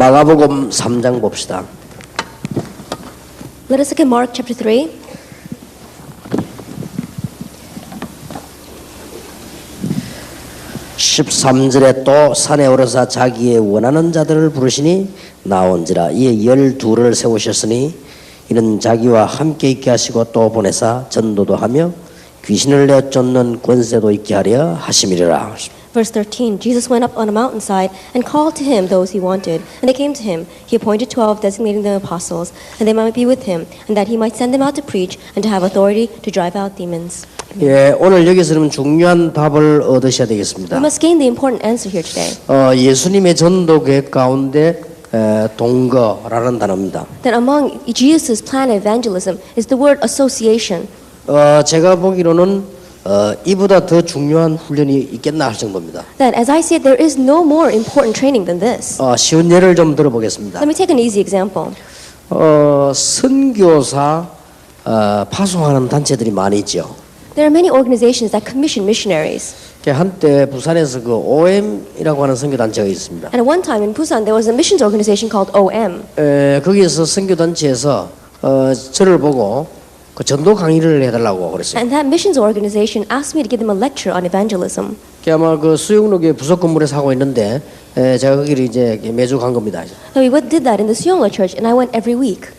마가복음 3장 봅시다. Let us look at Mark chapter 3. (13절에) 또 산에 오르사 자기의 원하는 자들을 부르시니 나온지라. 이에 12를 세우셨으니 이는 자기와 함께 있게 하시고 또 보내사 전도도 하며 귀신을 내어 쫓는 권세도 있게 하려 하심이라. Verse 13, Jesus went up on a mountainside and called to him those he wanted, and they came to him. He appointed 12, designating them apostles, and they might be with him, and that he might send them out to preach and to have authority to drive out demons. 예, 오늘 여기서는 중요한 답을 얻으셔야 되겠습니다. We must gain the important answer here today. 예수님의 전도 계획 가운데 동거라는 단어입니다. That among Jesus' plan of evangelism is the word association. 제가 보기로는 이보다 더 중요한 훈련이 있겠나 할 정도입니다. That as I see it, there is no more important training than this. 쉬운 예를 좀 들어보겠습니다. Let me take an easy example. 선교사 파송하는 단체들이 많이 있죠. There are many organizations that commission missionaries. 한때 부산에서 그 OM이라고 하는 선교 단체가 있습니다. And at one time in Busan, there was a missions organization called OM. 거기에서 선교 단체에서 저를 보고 그 전도 강의를 해달라고 그랬어요. And that missions organization asked me to give them a lecture on evangelism. 아마 그 수영로교회 부속 건물에서 하고 있는데 제가 거기를 이제 매주 간 겁니다. So we did that in the Seonglo Church, and I went every week.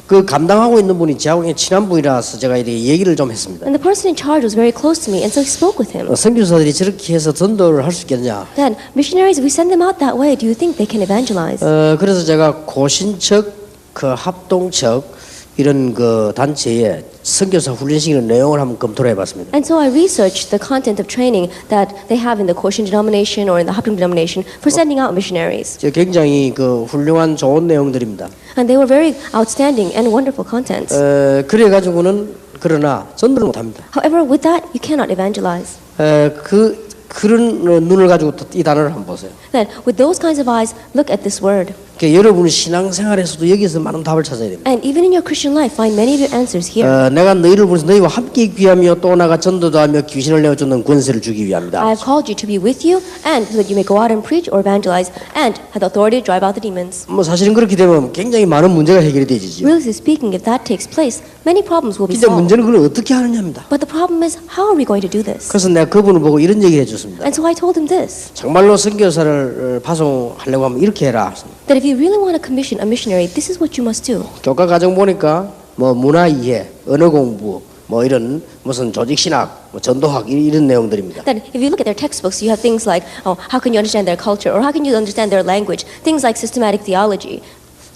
그 감당하고 있는 분이 저하고 친한 분이라서 제가 이렇게 얘기를 좀 했습니다. And the person in charge was very close to me, and so I spoke with him. 선교사들이 저렇게 해서 전도를 할 수 있겠냐? Then missionaries, if we send them out that way, do you think they can evangelize? 그래서 제가 고신척, 그 합동척 이런 그 단체에 선교사 훈련시키는 내용을 한번 검토를 해봤습니다. And so I researched the content of training that they have in the Korean denomination or in the Hapdong denomination for sending out missionaries. 굉장히 그 훌륭한 좋은 내용들입니다. And they were very outstanding and wonderful contents. 그래가지고는 그러나 전도를 못합니다. However, with that, you cannot evangelize. 그런 눈을 가지고 이 단어를 한번 보세요. Then, with those kinds of eyes, look at this word. 여러분 신앙생활에서도 여기서 많은 답을 찾아야 됩니다. And even in your Christian life, find many of your answers here. 내가 너희를 부르서 너희와 함께 있기 위하며 또 나가 전도도 하며 귀신을 내어쫓는 권세를 주기 위함이다. I have called you to be with you, and so that you may go out and preach or evangelize, and have the authority to drive out the demons. 사실은 그렇게 되면 굉장히 많은 문제가 해결이 되지죠. Really speaking, if that takes place, many problems will be 진짜 solved. 문제는 그걸 어떻게 하느냐입니다. But the problem is, how are we going to do this? 그래서 내가 그분을 보고 이런 얘기를 해줬습니다. And so I told him this, 정말로 선교사를 파송하려고 하면 이렇게 해라. that if you really want to commission a missionary, this is what you must do. 교과 과정 보니까 뭐 문화 이해, 언어 공부, 뭐 이런 무슨 조직 신학, 뭐 전도학 이런 내용들입니다. That if you look at their textbooks, you have things like, oh, how can you understand their culture, or how can you understand their language? Things like systematic theology.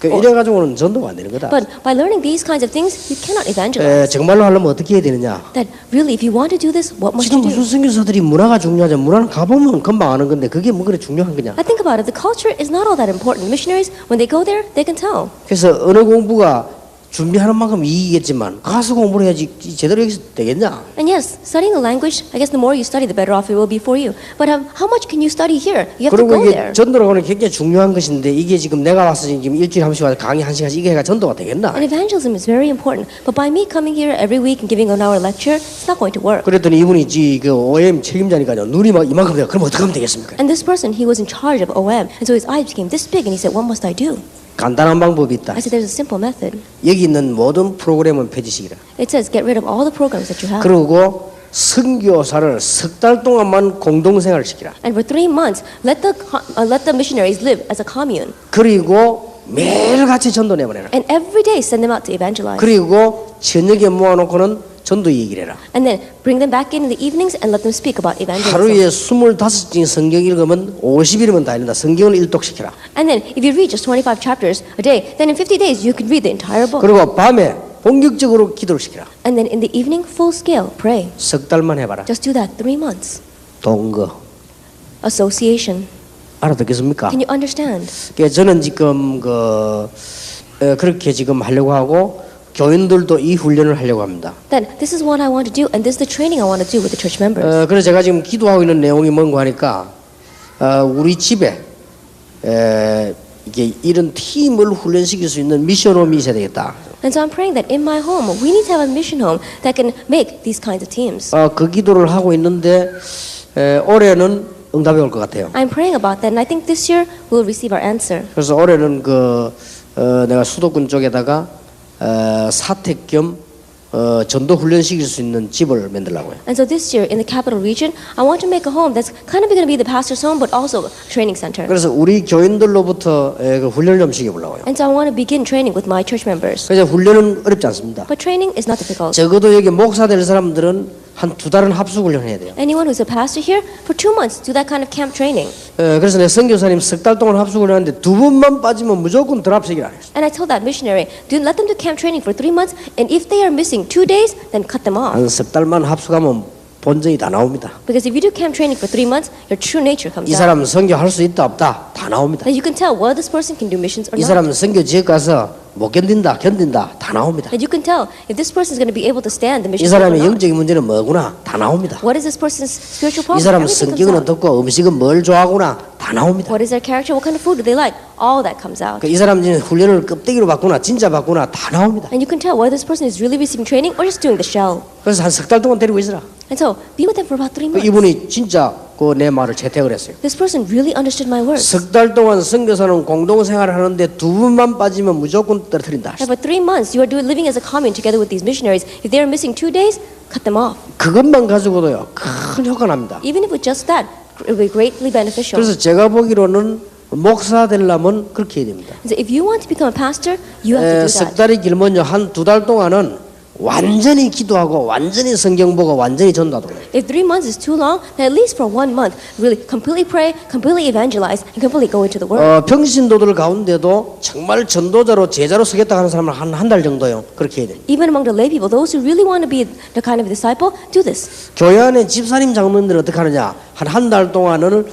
이래 가지고는 전도가 안 되는 거다. But by learning these kinds of things, you cannot evangelize. 정말로 하려면 어떻게 해야 되느냐? That really, if you want to do this, what must 지금 you 무슨 do? 선교사들이 문화가 중요하죠. 문화는 가보면 금방 아는 건데 그게 뭐 그래 중요한 거냐? I think about it. The culture is not all that important. Missionaries, when they go there, they can tell. 그래서 언어 공부가 준비하는 만큼 이익이겠지만 가서 공부를 해야지 제대로 여기서 되겠냐? And yes, studying the language, I guess the more you study, the better off it will be for you. But how much can you study here? You have to 그리고 go 이게 there. 전도라고 하는 게 굉장히 중요한 것인데 이게 지금 내가 와서 지금 일주일에 한 번씩 와서 강의 한 시간씩 이게 해가 전도가 되겠나? And evangelism is very important. But by me coming here every week and giving an hour lecture, it's not going to work. 그랬더니 이분이 그 OM 책임자니까요. 눈이 막 이만큼 돼요. 그럼 어떻게 하면 되겠습니까? And this person, he was in charge of OM, and so his eyes became this big, and he said, "What must I do?" 간단한 방법이 있다. I said, "There's a simple method." 여기 있는 모든 프로그램은 폐지시키라. It says, "Get rid of all the programs that you have." 그리고 선교사를 석 달 동안만 공동생활을 시키라. And for 3 months, let the missionaries live as a commune. 그리고 매일 같이 전도 내보내라. And every day send them out to evangelize. 그리고 저녁에 모아놓고는 전도 얘기를 해라. And then bring them back in the evenings and let them speak about evangelism. 하루에 25장 성경 읽으면 50일이면 다 읽는다. 성경을 일독시키라. And then if you read just 25 chapters a day, then in 50 days you can read the entire book. 그리고 밤에 본격적으로 기도를 시키라. And then in the evening, full scale, pray. 석 달만 해봐라. Just do that 3 months. 동거. Association. 알아듣겠습니까? Can you understand? 저는 지금 그렇게 지금 하려고 하고 교인들도 이 훈련을 하려고 합니다. Then this is what I want to do, and this is the training I want to do with the church members. 그래서 제가 지금 기도하고 있는 내용이 뭔가 하니까 우리 집에 이게 이런 팀을 훈련시킬 수 있는 미션홈이 있어야 되겠다. And so I'm praying that in my home, we need to have a mission home that can make these kinds of teams. 그 기도를 하고 있는데 올해는 응답이 올 것 같아요. I'm praying about that, and I think this year we'll receive our answer. 그래서 올해는 내가 수도권 쪽에다가 사택 겸 전도 훈련 시킬 수 있는 집을 만들려고요. And so this year in the capital region, I want to make a home that's kind of going to be the pastor's home, but also a training center. 그래서 우리 교인들로부터 그 훈련을 좀 시켜보려고요. And so I want to begin training with my church members. 그래서 훈련은 어렵지 않습니다. But training is not difficult. 적어도 여기 목사 될 사람들은 한 2달은 합숙 훈련해야 돼요. Anyone who's a pastor here, for 2 months, do that kind of camp training. 그래서 내 선교사님 3달 동안 합숙을 하는데 2번만 빠지면 무조건 드랍식이라 했어요. And I told that missionary, let them do camp training for 3 months, and if they are missing 2 days, then cut them off. 한 10달만 합숙하면 본전이 다 나옵니다. Because if you do camp training for 3 months, your true nature comes 이 out. 사람은 선교할 수 있다 없다 다 나옵니다. That you can tell whether this person can do missions or 이 not. 사람은 선교 지역 가서 못 견딘다 다 나옵니다. That you can tell if this person is going to be able to stand the 이 mission or 사람의 not. 영적인 문제는 뭐구나 다 나옵니다. What is this person's spiritual 이 problem? 사람은 Everything comes 성격은 out. 어떻고 음식은 뭘 좋아하구나 다 나옵니다. What is their character? What kind of food do they like? All that comes out. 이 사람 훈련을 껍데기로 받구나 진짜 받구나 다 나옵니다. And you can tell whether this person is really receiving training or just doing the shell. 그래서 한 3달 동안 데리고 있으라. And so, be with them for about 3 months. 이분이 진짜 내 말을 채택을 했어요. This person really understood my words. 3달 동안 선교사는 공동생활을 하는데 2번만 빠지면 무조건 떨어뜨린다. And for 3 months, you are living as a commune together with these missionaries. If they are missing 2 days, cut them off. 그것만 가지고도요 큰 효과 납니다. Even if with just that, it will be greatly beneficial. 그래서 제가 보기로는 목사 되려면 그렇게 해야 됩니다. So if you want to become a pastor, you have to do 석 that. 달이 길면요 한 2달 동안은 완전히 기도하고 완전히 성경 보고 완전히 전도하도록 해요. If 3 months is too long, then at least for 1 month, really completely pray, completely evangelize, and completely go into the Word. 평신도들 가운데도 정말 전도자로 제자로 서겠다 하는 사람은 한 달 정도요. 그렇게 해야 돼요. Even among the lay people, those who really want to be the kind of disciple, do this. 교회 안에 집사님 장로님들은 어떻게 하느냐? 한 달 동안은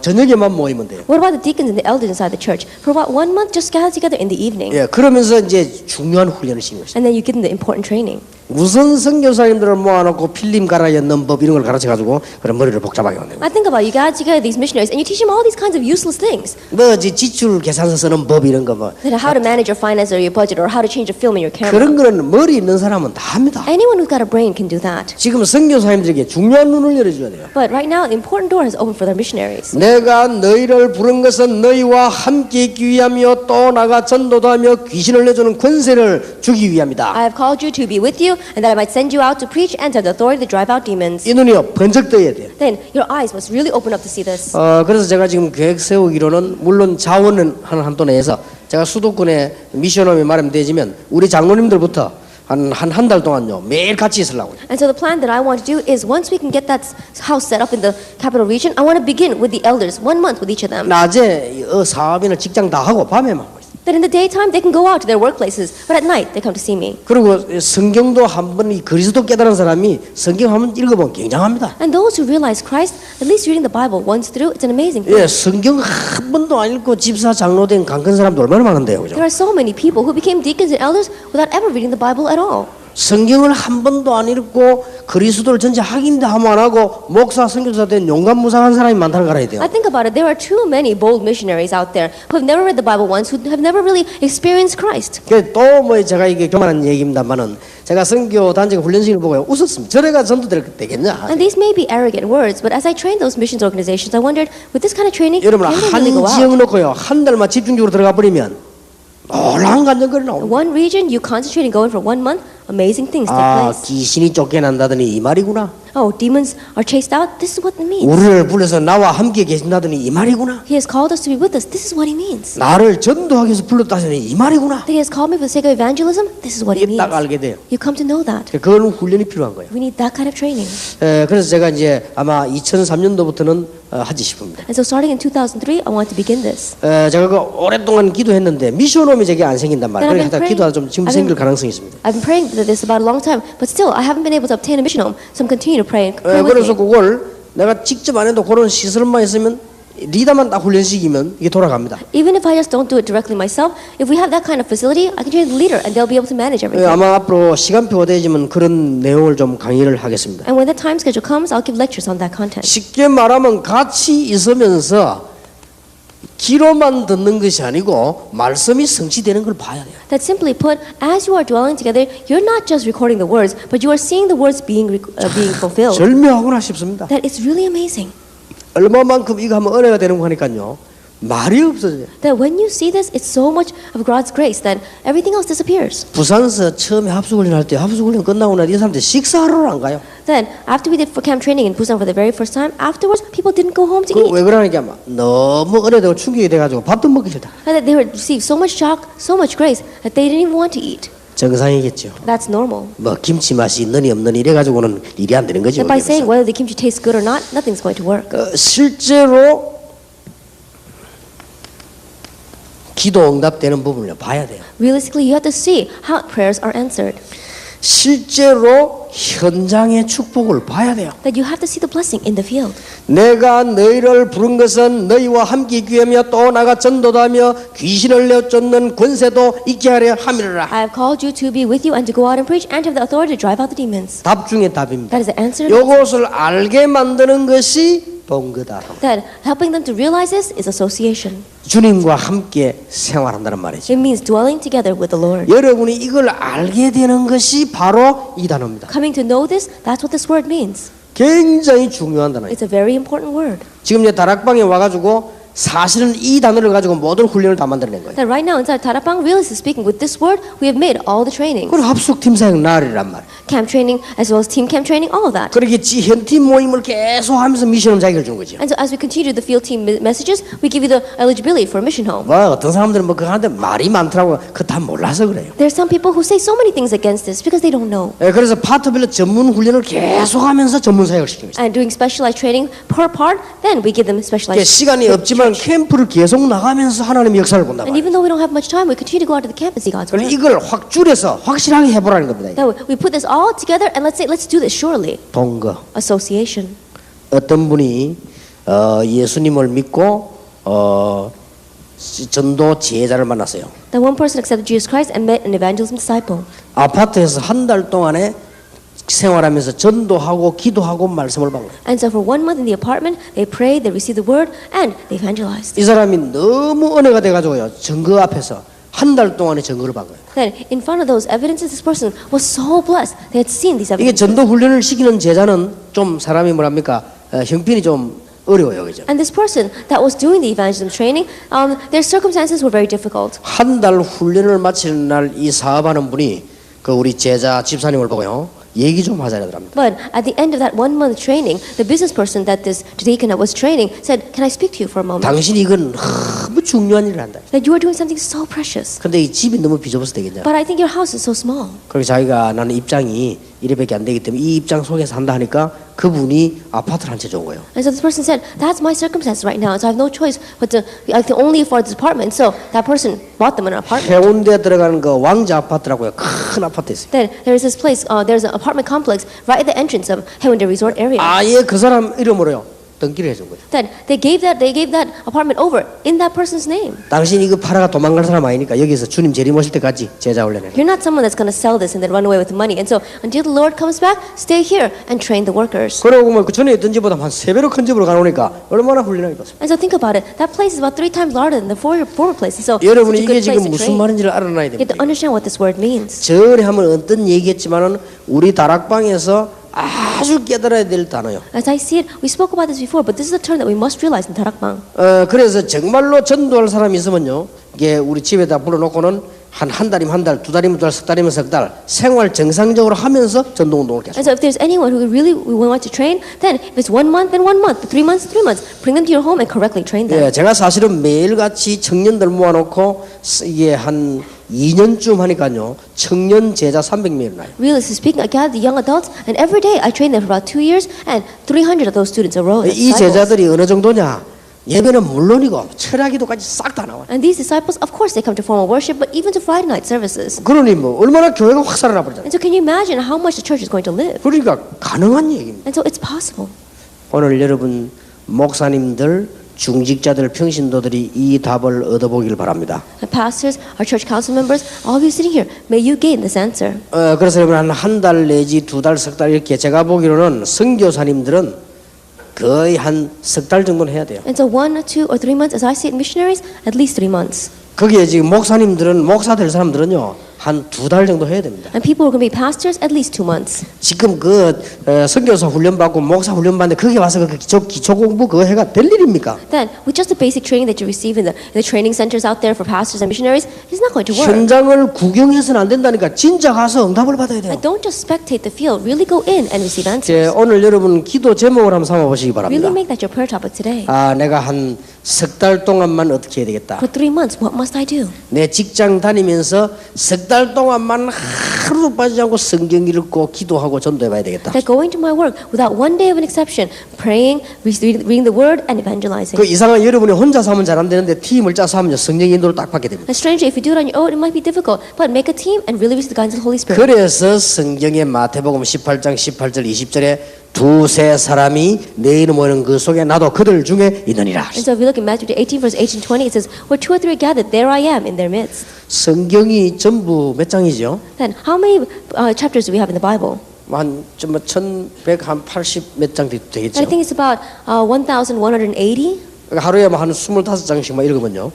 저녁에만 모이면 돼요. What about the deacons and the elders inside the church? For about 1 month, just gather together in the evening. 예, 그러면서 이제 중요한 훈련을 시키는 것이죠. And then you give them the important training. 우선 선교사님들을 모아놓고 필름 갈아 엮는 법 이런 걸 가르쳐가지고 그런 머리를 복잡하게 만들고 I think about you gather together these missionaries and you teach them all these kinds of useless things. 지출 계산서 쓰는 법 이런 거 뭐 How to manage your finance or your budget or how to change a film in your camera. 그런 거는 머리 있는 사람은 다 합니다. Anyone who's got a brain can do that. 지금 선교사님들에게 중요한 눈을 열어줘야 돼요. But right now, an important door has opened for their missionaries. 내가 너희를 부른 것은 너희와 함께 있기 위함이요 또 나가 전도도 하며 귀신을 내주는 권세를 주기 위함이다. I have called you to be with you and that I might send you out to preach and to have the authority to drive out demons. 이 눈이요 번쩍 떠야 돼요. Then your eyes must really open up to see this. 그래서 제가 지금 계획 세우기로는 물론 자원은 하는 한도 내에서 제가 수도권에 미션홈이 마련되지면 우리 장로님들부터 한 달 동안요 매일 같이 있으려고요. And so the plan that I want to do is once we can get that house set up in the capital region, I want to begin with the elders, 1 month with each of them. 낮에 사업이나 직장 다 하고 밤에만 하고 있어요. That in the daytime they can go out to their workplaces, but at night they come to see me. 그리고 성경도 한번 이 그리스도 깨달은 사람이 성경 한번 읽어보면 굉장합니다. And those who realize Christ, at least reading the Bible once through, it's an amazing thing. 예, 성경 한 번도 안 읽고 집사 장로된 강큰 사람도 얼마나 많은데요, 그죠? There are so many people who became deacons and elders without ever reading the Bible at all. 성경을 한 번도 안 읽고 그리스도를 전체 확인도 안 하고 목사 선교사 된 용감무상한 사람이 많다는 걸 알아야 돼요. I think about it, there are too many bold missionaries out there who have never read the Bible once, who have never really experienced Christ. 또 뭐 제가 이게 교만한 얘기입니다만은 제가 선교 단체가 훈련식을 보고 웃었습니다. 저래가 전도되겠냐? And these may be arrogant words, but as I trained those missions organizations, I wondered, with this kind of training, 여러분 can they 한 really go 지역 out? 놓고요 한 달만 집중적으로 들어가 버리면 놀라운 간증거리 나옵니다. One region, you concentrate and go in for 1 month, amazing things take 아 place. 귀신이 쫓겨난다더니 이 말이구나. Oh, demons are chased out. This is what it means. 우리를 불러서 나와 함께 계신다더니 이 말이구나. He has called us to be with us. This is what he means. 나를 전도하기 위해서 불렀다더니 이 말이구나. That he has called me for the sake of evangelism. This is what he 이게 means. 딱 알게 돼요. You come to know that. 그거는 훈련이 필요한 거예요. We need that kind of training. 그래서 제가 이제 아마 2003년도부터는 하지 싶습니다. And so starting in 2003, I want to begin this. 제가 그 오랫동안 기도했는데 미션홈이 제게 안 생긴단 말이에요. Then I've 그래서 been 기도하다 좀 지금 praying- 생길 가능성이 있습니다. I've been praying for this about a long time, but still, I haven't been able to obtain a mission home. So I'm continue to pray and pray with 그래서 me. 그걸 내가 직접 안 해도 그런 시설만 있으면 리더만 딱 훈련시키면 이게 돌아갑니다. Even if I just don't do it directly myself, if we have that kind of facility, I can train the leader and they'll be able to manage everything. 아마 앞으로 시간표가 되지면 그런 내용을 좀 강의를 하겠습니다. And when the time schedule comes, I'll give lectures on that content. 쉽게 말하면 같이 있으면서 기로만 듣는 것이 아니고 말씀이 성취되는 걸 봐야 돼요. That simply put, as you are dwelling together, you're not just recording the words, but you are seeing the words being fulfilled. 절묘하구나 싶습니다. That it's really amazing. 얼마만큼 이거 하면 은혜가 되는 거 하니까요. 말이 없어져요. That when you see this, it's so much of God's grace that everything else disappears. 부산에서 처음에 합숙훈련 할 때 합숙훈련 끝나고 나서 이 사람들 식사하러 안 가요. Then, after we did for camp training in Busan for the very first time, afterwards, people didn't go home to eat. 왜 그러니까 막 너무 은혜되고 충격이 돼가지고 밥도 먹기 싫다. And that they would receive so much shock, so much grace, that they didn't even want to eat. 정상이겠죠. That's normal. 뭐 김치 맛이 있느니 없느니 이래가지고는 일이 안 되는 거죠. And by saying whether the kimchi tastes good or not, nothing's going to work. 실제로 기도 응답되는 부분을 봐야 돼요. Realistically, you have to see how prayers are answered. 실제로 현장의 축복을 봐야 돼요. That you have to see the blessing in the field. 내가 너희를 부른 것은 너희와 함께 있기 위하며 또 나가 전도도 하며 귀신을 내쫓는 권세도 있게 하려 함이라. I have called you to be with you and to go out and preach and to have the authority to drive out the demons. 답 중에 답입니다. That is the answer. 이것을 알게 만드는 것이 본거다. That helping them to realize this is association. 주님과 함께 생활한다는 말이죠. It means dwelling together with the Lord. 여러분이 이걸 알게 되는 것이 바로 이 단어입니다. Coming to know this, that's what this word means. 굉장히 중요한 단어예요. It's a very important word. 지금 이제 다락방에 와가지고 사실은 이 단어를 가지고 모든 훈련을 다 만들어낸 거예요. That right now inside Tarapang, realistically speaking, with this word, we have made all the training. 그리고 합숙 팀 사역 나을이란 말. Camp training, as well as team camp training, all of that. 그렇게 현팀 모임을 계속 하면서 미션을 자기를 준 거죠. And so as we continue the field team messages, we give you the eligibility for a mission home. 뭐 어떤 사람들은 뭐 그거 하는데 말이 많더라고. 그거 다 몰라서 그래요. There are some people who say so many things against this because they don't know. 예, 그래서 파트별로 전문 훈련을 계속하면서 전문 사역을 시키고 있어요. And doing specialized training per part, then we give them specialized. 시간이 없지만 캠프를 계속 나가면서 하나님의 역사를 본다 And 말이에요. even though we don't have much time, we continue to go out to the camp and see God's 그래서 work. 이걸 확 줄여서 확실하게 해보라는 겁니다. That we put this all together and let's say, let's do this surely. 본거. Association. 어떤 분이 예수님을 믿고 전도 제자를 만났어요. That one person accepted Jesus Christ and met an evangelism disciple. 아파트에서 한 달 동안에 생활하면서 전도하고 기도하고 말씀을 받고. And so for 1 month in the apartment, they prayed, they received the word, and they evangelized. 이 사람이 너무 은혜가 돼가지고요. 증거 앞에서 한 달 동안에 증거를 받은 거예요. Then in front of those evidences, this person was so blessed. They had seen these 이게 evidences. 전도 훈련을 시키는 제자는 좀 사람이 뭐랍니까? 형편이 좀 어려워요, 그죠? And this person that was doing the evangelism training, their circumstances were very difficult. 한 달 훈련을 마치는 날 이 사업하는 분이 그 우리 제자 집사님을 보고요. 얘기 좀 하자 그럽니다. But at the end of that 1 month training, the business person that this deacon was training said, "Can I speak to you for a moment?" 당신이 이건 너무 중요한 일을 한다. That you are doing something so precious. 근데 이 집이 너무 비좁아서 되겠냐? But I think your house is so small. 그리고 자기가 나는 입장이 이래밖에 안 되기 때문에 이 입장 속에서 한다 하니까 그분이 아파트를 한 채 준 거예요. And so this person said, "That's my circumstance right now. So I have no choice but to I can only afford this apartment." So that person bought them an apartment. 해운대에 들어가는 그 왕자 아파트라고요. 큰 아파트 있어요. Then there is this place. There's an apartment complex right at the entrance of Haeundae Resort area. 아예 그 사람 이름으로요. 등기를 해준 거예요. Then they gave that apartment over in that person's name. 당신 이거 팔아가 도망갈 사람 아니니까 여기서 주님 재림 오실 때까지 제자 훈련해. You're not someone that's going to sell this and then run away with the money. And so until the Lord comes back, stay here and train the workers. 그러고 보면 그 전에 있던 집보다 한 3배로 큰 집으로 가놓으니까 얼마나 훈련하게 됐습니다. And so think about it. That place is about 3 times larger than the former place. And so it's 여러분이 such a 이게 good 지금 place to 무슨 train. 말인지를 알아놔야 You have 됩니다. to understand what this word means. 전에 한번 어떤 얘기했지만은 우리 다락방에서 아주 깨달아야 될 단어요. As I see it, we spoke about this before, but this is a term that we must realize in Tarakbang. 그래서 정말로 전도할 사람이 있으면요, 이게 우리 집에다 불러놓고는 한 달이면 한 달, 2달이면 2달, 3달이면 3달 생활 정상적으로 하면서 전도 운동을 계속. And so if there's anyone who really we want to train, then if it's 1 month, then 1 month, 3 months, 3 months, bring them to your home and correctly train them. 예, 제가 사실은 매일같이 청년들 모아놓고 이게 한 2년쯤 하니까요, 청년 제자 300명이 나요. Realistically speaking, I gather the young adults, and every day I train them for about 2 years, and 300 of those students are enrolled. 이 제자들이 어느 정도냐? 예배는 물론이고 철야기도까지 싹 다 나와요. And these disciples, of course, they come to formal worship, but even to Friday night services. 그러니 뭐 얼마나 교회가 확 살아나 버리잖아요. And so can you imagine how much the church is going to live? 그러니까 가능한 얘기입니다. And so it's possible. 오늘 여러분 목사님들, 중직자들, 평신도들이 이 답을 얻어보길 바랍니다. The pastors, our church council members, all of you sitting here, may you gain this answer. 그래서 여러분 한 달 내지 2달, 3달 이렇게 제가 보기로는 선교사님들은 거의 한 3달 정도는 해야 돼요. And so 1 or 2 or 3 months, as I see it, missionaries, at least 3 months. 거기에 지금 목사님들은 목사 될 사람들은요 한 2달 정도 해야 됩니다. And people who are going to be pastors, at least 2 months. 지금 선교사 훈련 받고 목사 훈련 받는데 거기 와서 기초 공부 그거 해가 될 일입니까? Then, with just the basic training that you receive in the training centers out there for pastors and missionaries, it's not going to work. 현장을 구경해서는 안 된다니까 진짜 가서 응답을 받아야 돼요. And don't just spectate the field, really go in and receive answers. 오늘 여러분 기도 제목을 한번 삼아 보시기 Really 바랍니다. make that your prayer topic today. 내가 한 3달 동안만 어떻게 해야 되겠다. For 3 months, what must I do? 내 직장 다니면서 3달 동안만 하루도 빠지지 않고 성경 읽고 기도하고 전도해 봐야 되겠다. That going to my work without one day of an exception, praying, reading the word, and evangelizing. 그 이상한 여러분이 혼자서 하면 잘 안 되는데 팀을 짜서 하면 성령 인도를 딱 받게 됩니다. And strangely, if you do it on your own, it might be difficult. But make a team and really receive the guidance of the Holy Spirit. 그래서 성경의 마태복음 18장 18절 20절에 두세 사람이 내 이름 모이는 그 속에 나도 그들 중에 있느니라. And so if you look at Matthew 18, verse 18 20, it says, where 2 or 3 are gathered, there I am in their midst. 성경이 전부 몇 장이죠? Then, how many chapters do we have in the Bible? 한 1180 몇 장 And 되겠죠? I think it's about 1,180. 그러니까 하루에 한 25장씩만 읽으면요.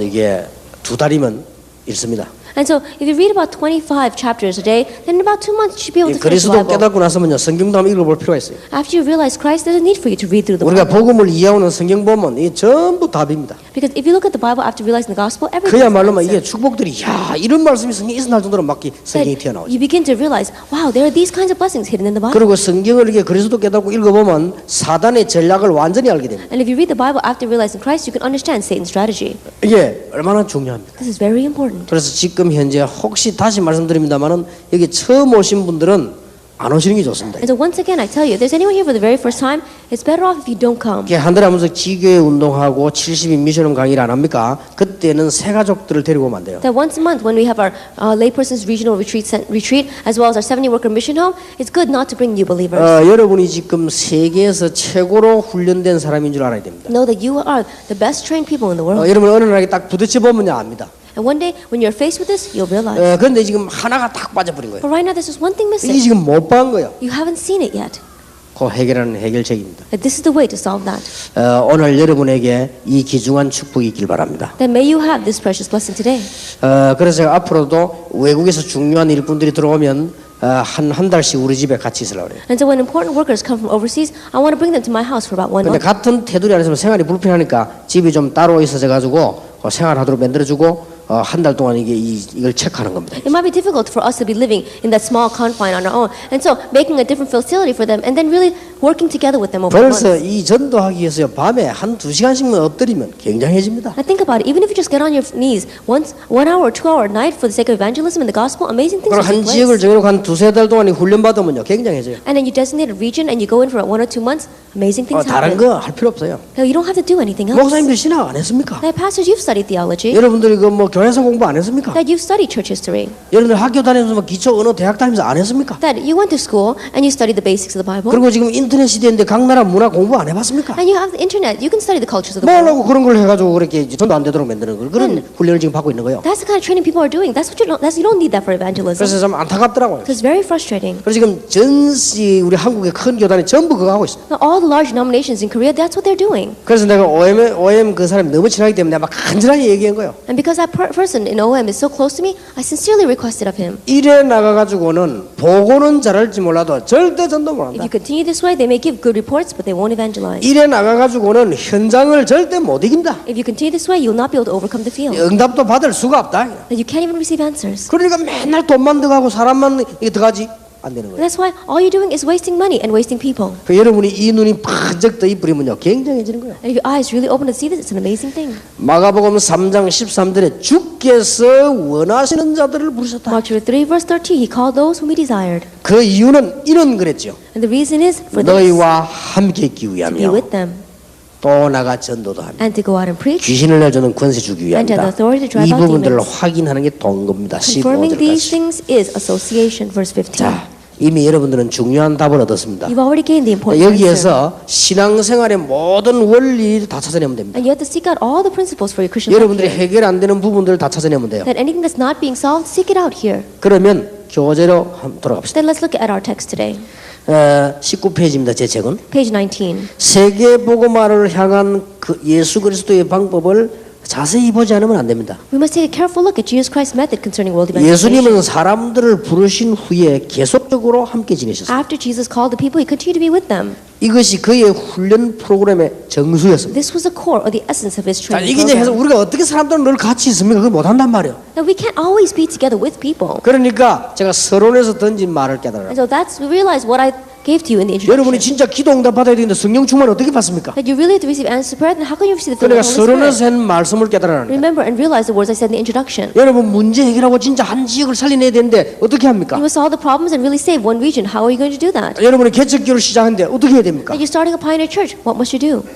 이게 2달이면 읽습니다. And so, if you read about 25 chapters a day, then in about 2 months you should be able to finish the 그리스도 Bible. 깨닫고 나서면요. 성경도 한번 읽어볼 필요가 있어요. After you realize Christ, there's a need for you to read through the 우리가 Bible. 복음을 이해하는 성경 보면 이게 전부 답입니다. Because if you look at the Bible after realizing the gospel, everything 그야말로 이게 축복들이 야 이런 말씀이 성경에 있을 정도로 막 성경이 튀어나오죠. you begin to realize, wow, there are these kinds of blessings hidden in the Bible. 그리고 성경을 이렇게 그리스도 깨닫고 읽어보면 사단의 전략을 완전히 알게 됩니다. And if you read the Bible after realizing Christ, you can understand Satan's strategy. 이게 얼마나 중요합니다. This is very important. 그래서 지금 현재 혹시 다시 말씀드립니다만은 여기 처음 오신 분들은 안 오시는 게 좋습니다. And so once again, I tell you, if there's anyone here for the very first time, it's better off if you don't come. 이게 한 달에 하면서 지교회 운동하고 70인 미션홈 강의를 안 합니까? 그때는 새 가족들을 데리고 오면 안 돼요. That once a month, when we have our laypersons regional retreat, as well as our 70-worker mission home, it's good not to bring new believers. 여러분이 지금 세계에서 최고로 훈련된 사람인 줄 알아야 됩니다. Know that you are the best trained people in the world. 여러분 어느 날에 딱 부딪혀 보면 압니다. And one day, when you're faced with this, you'll realize. 그런데 지금 하나가 딱 빠져버린 거예요. But right now, there's just one thing 이게 missing. 지금 못 본 거예요. You haven't seen it yet. 그 해결하는 해결책입니다. That this is the way to solve that. 오늘 여러분에게 이 귀중한 축복이 있길 바랍니다. Then may you have this precious blessing today. 그래서 제가 앞으로도 외국에서 중요한 일꾼들이 들어오면 한 달씩 우리 집에 같이 있으려고 그래요. And so when important workers come from overseas, I want to bring them to my house for about 1 근데 month. 같은 테두리 안에서 생활이 불편하니까 집이 좀 따로 있어져 가지고 생활하도록 만들어주고 한 달 동안 이걸 체크하는 겁니다. It might be difficult for us to be living in that small confine on our own. And so making a different facility for them and then really working together with them over the months. 벌써 이 전도하기 위해서요 밤에 한 2시간씩만 엎드리면 굉장해집니다. Now think about it. Even if you just get on your knees once, 1 hour or 2 hour a night for the sake of evangelism and the gospel, amazing things 그리고 will 한 take 지역을 place. 정해놓고 한 2-3달 동안 훈련 받으면요 굉장해져요. And then you designate a region and you go in for 1 or 2 months, amazing things 다른 happen. 거 할 필요 없어요. No, you don't have to do anything else. 목사님들 신학 안 했습니까? Now, pastors, you've studied theology. 여러분들이 그 뭐 교회에서 공부 안 했습니까? That you've studied church history. 여러분들 학교 다니면서 뭐 기초 언어 대학 다니면서 안 했습니까? That you went to school and you studied the basics of the Bible. 그리고 지금 인터넷 시대인데 각 나라 문화 공부 안 해봤습니까? And you have the internet. You can study the cultures of the world. 뭐라고 그런 걸 해가지고 그렇게 이제 전도 안 되도록 만드는 걸 그런 훈련을 지금 받고 있는 거예요. That's the kind of training people are doing. That's what you don't need that for evangelism. 그래서 좀 안타깝더라고요. So it's very frustrating. 그래서 지금 전시 우리 한국의 큰 교단이 전부 그거 하고 있어요. Now, all the large denominations in Korea, that's what they're doing. 그래서 내가 OM 그 사람이 너무 친하기 때문에 막 간절하게 얘기한 거예요. And because that person in OM is so close to me, I sincerely requested of him. 이래 나가가지고는 보고는 잘할지 몰라도 절대 전도 If 못한다. you continue this way, they may give good reports, but they won't evangelize. 이래 나가가지고는 현장을 절대 못 이긴다. If you continue this way, you'll not be able to overcome the field. 응답도 받을 수가 없다. That you can't even receive answers. 그러니까 맨날 돈만 들어가고 사람만 이게 들어가지 안 되는 And 거예요. that's why all you're doing is wasting money and wasting people. 그 여러분이 이 눈이 번쩍 떠 있으면요 굉장해지는 거예요. And if your eyes really open to see this, it's an amazing thing. 마가복음 3장 13절에 주께서 원하시는 자들을 부르셨다. Mark chapter 3, verse 13, he called those whom he desired. 그 이유는 이런 거랬죠. And the reason is for this, 너희와 함께 있기 to be 위함이요. with them, 또 나가 전도도 하며 and to go out and preach, 귀신을 내주는 권세 주기 And to have 위함이다. authority to drive 이 out 부분들을 demons. 확인하는 게 동겁니다. confirming these 15절까지. things is association, verse 15. 자, 이미 여러분들은 중요한 답을 얻었습니다. You've already gained the important answer. 여기에서 신앙생활의 모든 원리를 다 찾아내면 됩니다. And you have to seek out all the principles for your Christian life 여러분들이 here. 해결 안 되는 부분들을 다 찾아내면 돼요. That anything that's not being solved, seek it out here. 그러면 교재로 한번 돌아갑시다. Then let's look at our text today. 19페이지입니다. 제 책은 Page 19. 세계 복음화를 향한 그 예수 그리스도의 방법을 자세히 보지 않으면 안 됩니다. We must take a careful look at Jesus Christ's method concerning world 예수님은 evangelization. 사람들을 부르신 후에 계속적으로 함께 지내셨습니다. After Jesus called the people, he continued to be with them. 이것이 그의 훈련 프로그램의 정수였습니다. This was the core or the essence of his 자, training 이게 이제 해서 program. 우리가 어떻게 사람들은 늘 같이 있습니까? 그걸 못한단 말이에요. Now we can't always be together with people. 그러니까 제가 서론에서 던진 말을 깨달아요. And so that's, we realize what I gave to you in the 여러분이 introduction. 진짜 기도 응답 받아야 되는데 성령 충만 어떻게 받습니까? That you really have to receive answered prayer, then how can you receive the filling 그러니까 of the Holy 서론에서 Spirit? 한 말씀을 깨달아요. Remember and realize the words I said in the introduction. 여러분 문제 해결하고 진짜 한 지역을 살려내야 되는데 어떻게 합니까? You must solve the problems and really save one region. How are you going to do that? 여러분이 개척교를 시작하는데 어떻게 해야 됩니까? That you're starting a pioneer church. What must you do?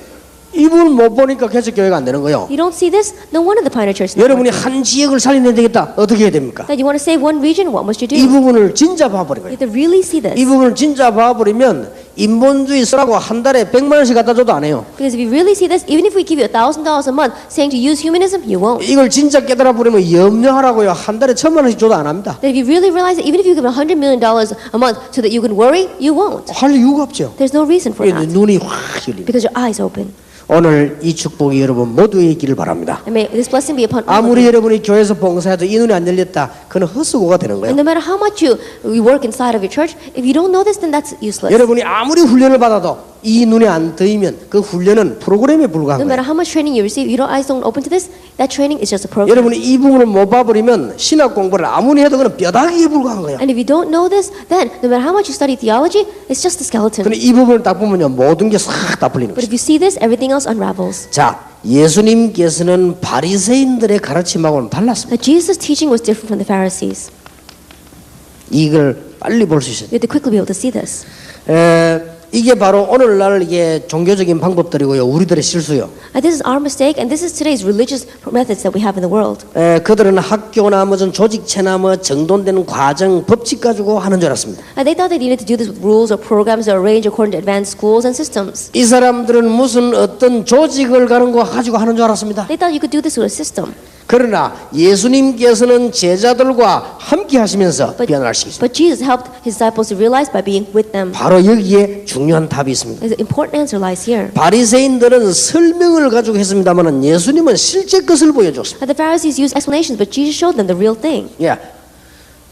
이분을 못 보니까 개척교회가 안 되는 거예요. You don't see this? No wonder the pioneer church is not 여러분이 working. 한 지역을 살려내야 되겠다. 어떻게 해야 됩니까? That you want to save one region. What must you do? 이 You 부분을 진짜 봐버린 거예요. have to really see 이 this. 부분을 진짜 봐버리면 인본주의 쓰라고 한 달에 100만 원씩 갖다 줘도 안 해요. Because if you really see this, even if we give you $1,000 a month saying to use humanism, you won't. 이걸 진짜 깨달아 버리면 염려하라고요. 한 달에 1,000만 원씩 줘도 안 합니다. That if you really realize that even if you give $100 million a month so that you can worry, you won't. 할 이유가 없죠. There's no reason for that. 눈이 확 열립니다. Because your eyes open. 오늘 이 축복이 여러분 모두의 있기를 바랍니다. And may this blessing be upon all of 아무리 you. 여러분이 교회에서 봉사해도 이 눈이 안 열렸다. 그건 헛수고가 되는 거예요. And no matter how much you work inside of your church, if you don't know this, then that's useless. 여러분이 아무리 훈련을 받아도 이 눈에 안 뜨이면 그 훈련은 프로그램에 불과한 No matter 거예요. how much training you receive, you don't eyes don't open to this, that training is just a program. 여러분이 이 부분을 못 봐버리면 신학 공부를 아무리 해도 그는 뼈다귀에 불과한 거예요. And if you don't know this, then no matter how much you study theology, it's just a skeleton. 근데 이 부분을 딱 보면요 모든 게 싹 다 풀리는 But 거죠. if you see this, everything else unravels. 자, 예수님께서는 바리새인들의 가르침하고는 달랐습니다. That Jesus' teaching was different from the Pharisees. 이걸 빨리 볼 수 있어요. You have to quickly be able to see this. 이게 바로 오늘날 이게 종교적인 방법들이고요. 우리들의 실수요. And this is our mistake, and this is today's religious methods that we have in the world. 그들은 학교나 무슨 조직체나 뭐 정돈되는 과정, 법칙 가지고 하는 줄 알았습니다. And they thought they needed to do this with rules or programs that are arranged according to advanced schools and systems. 이 사람들은 무슨 어떤 조직을 가는 거 가지고 하는 줄 알았습니다. They thought you could do this with a system. 그러나 예수님께서는 제자들과 함께 하시면서 변화시키십니다. But Jesus helped his disciples to realize by being with them. 바로 여기에 중요한 답이 있습니다. The important answer lies here. 바리새인들은 설명을 가지고 했습니다만 예수님은 실제 것을 보여줬습니다. And the Pharisees used explanations, but Jesus showed them the real thing. 예,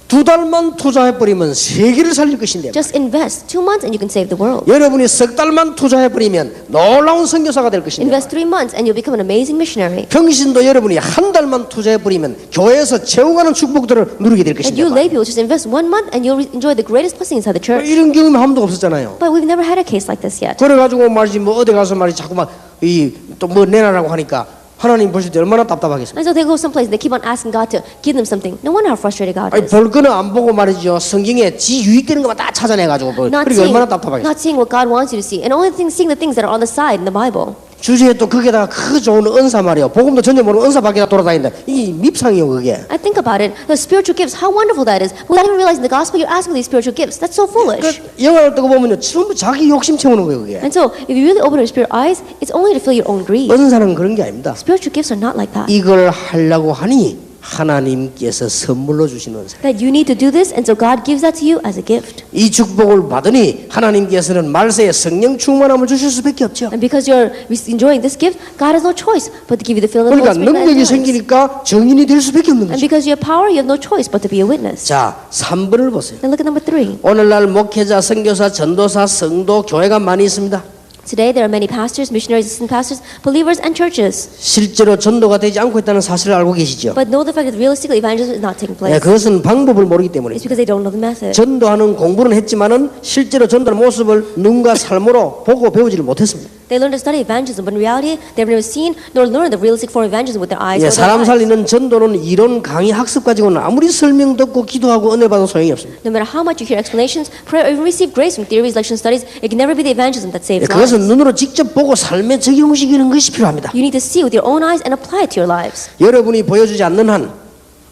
2달만 투자해버리면 세계를 살릴 것인데 Just invest 2 months and you can save the world. 여러분이 석 달만 투자해버리면 놀라운 선교사가 될 것인데 Invest 3 months and you'll become an amazing missionary. 평신도 여러분이 한 달만 투자해버리면 교회에서 채워가는 축복들을 누리게 될 And you 것인데 lay people just invest 1 month and you'll enjoy the greatest blessing inside the church. 이런 경험이 한 번도 없었잖아요. But we've never had a case like this yet. 그래가지고 말이지 뭐 어디 가서 말이지 자꾸만 이 또 뭐 내놔라고 하니까 하나님 보실 때 얼마나 답답하겠어요. And so they go someplace and they keep on asking God to give them something. No wonder how frustrated God 아니 is. 볼 거는 안 보고 말이죠. 성경에 지 유익되는 것만 다 찾아내가지고 뭐 Not 그러니까 seeing, 얼마나 답답하겠어요. not seeing what God wants you to see, and only seeing the things that are on the side in the Bible. 주제에 또 거기다가 그 좋은 은사 말이요. 복음도 전혀 모르고 은사 밖에 돌아다닌다. 이게 밉상이요 그게. I think about it. The spiritual gifts, how wonderful that is. Without even realizing the gospel, you're asking for these spiritual gifts. That's so foolish. 그 영화를 뜨고 보면요. 전부 자기 욕심 채우는 거예요 그게. And so, if you really open your spirit eyes, it's only to fill your own greed. 은사는 그런 게 아닙니다. Spiritual gifts are not like that. 이걸 하려고 하니 하나님께서 선물로 주시는 은사. That you need to do this, and so God gives that to you as a gift. 이 축복을 받으니 하나님께서는 말세에 성령 충만함을 주실 수밖에 없죠. And because you're enjoying this gift, God has no choice but to give you the filling of the 그러니까 Holy Spirit. 능력이 at times. 생기니까 정인이 될 수밖에 없는 And 거죠. because you have power, you have no choice but to be a witness. 자, 3번을 보세요. Then look at number 3. 오늘날 목회자, 선교사, 전도사, 성도, 교회가 많이 있습니다. Today, there are many pastors, missionaries, assistant pastors, believers, and churches. 실제로 전도가 되지 않고 있다는 사실을 알고 계시죠? But know the fact that realistically evangelism is not taking place. 그것은 방법을 모르기 때문에 It's because they don't know the method. 전도하는 공부는 했지만은 실제로 전도의 모습을 눈과 삶으로 보고 배우지를 못했습니다. They learn to study evangelism, but in reality, they've never seen nor learned the realistic form of evangelism with their eyes. 예, or their 사람 lives. 살리는 전도는 이론 강의 학습 가지고는 아무리 설명 듣고 기도하고 은혜 받아도 소용이 없습니다. No matter how much you hear explanations, prayer, or even receive grace from theories, lections, studies, it can never be the evangelism that saves 그것은 lives. 눈으로 직접 보고 삶에 적용시키는 것이 필요합니다. You need to see with your own eyes and apply it to your lives. 여러분이 보여주지 않는 한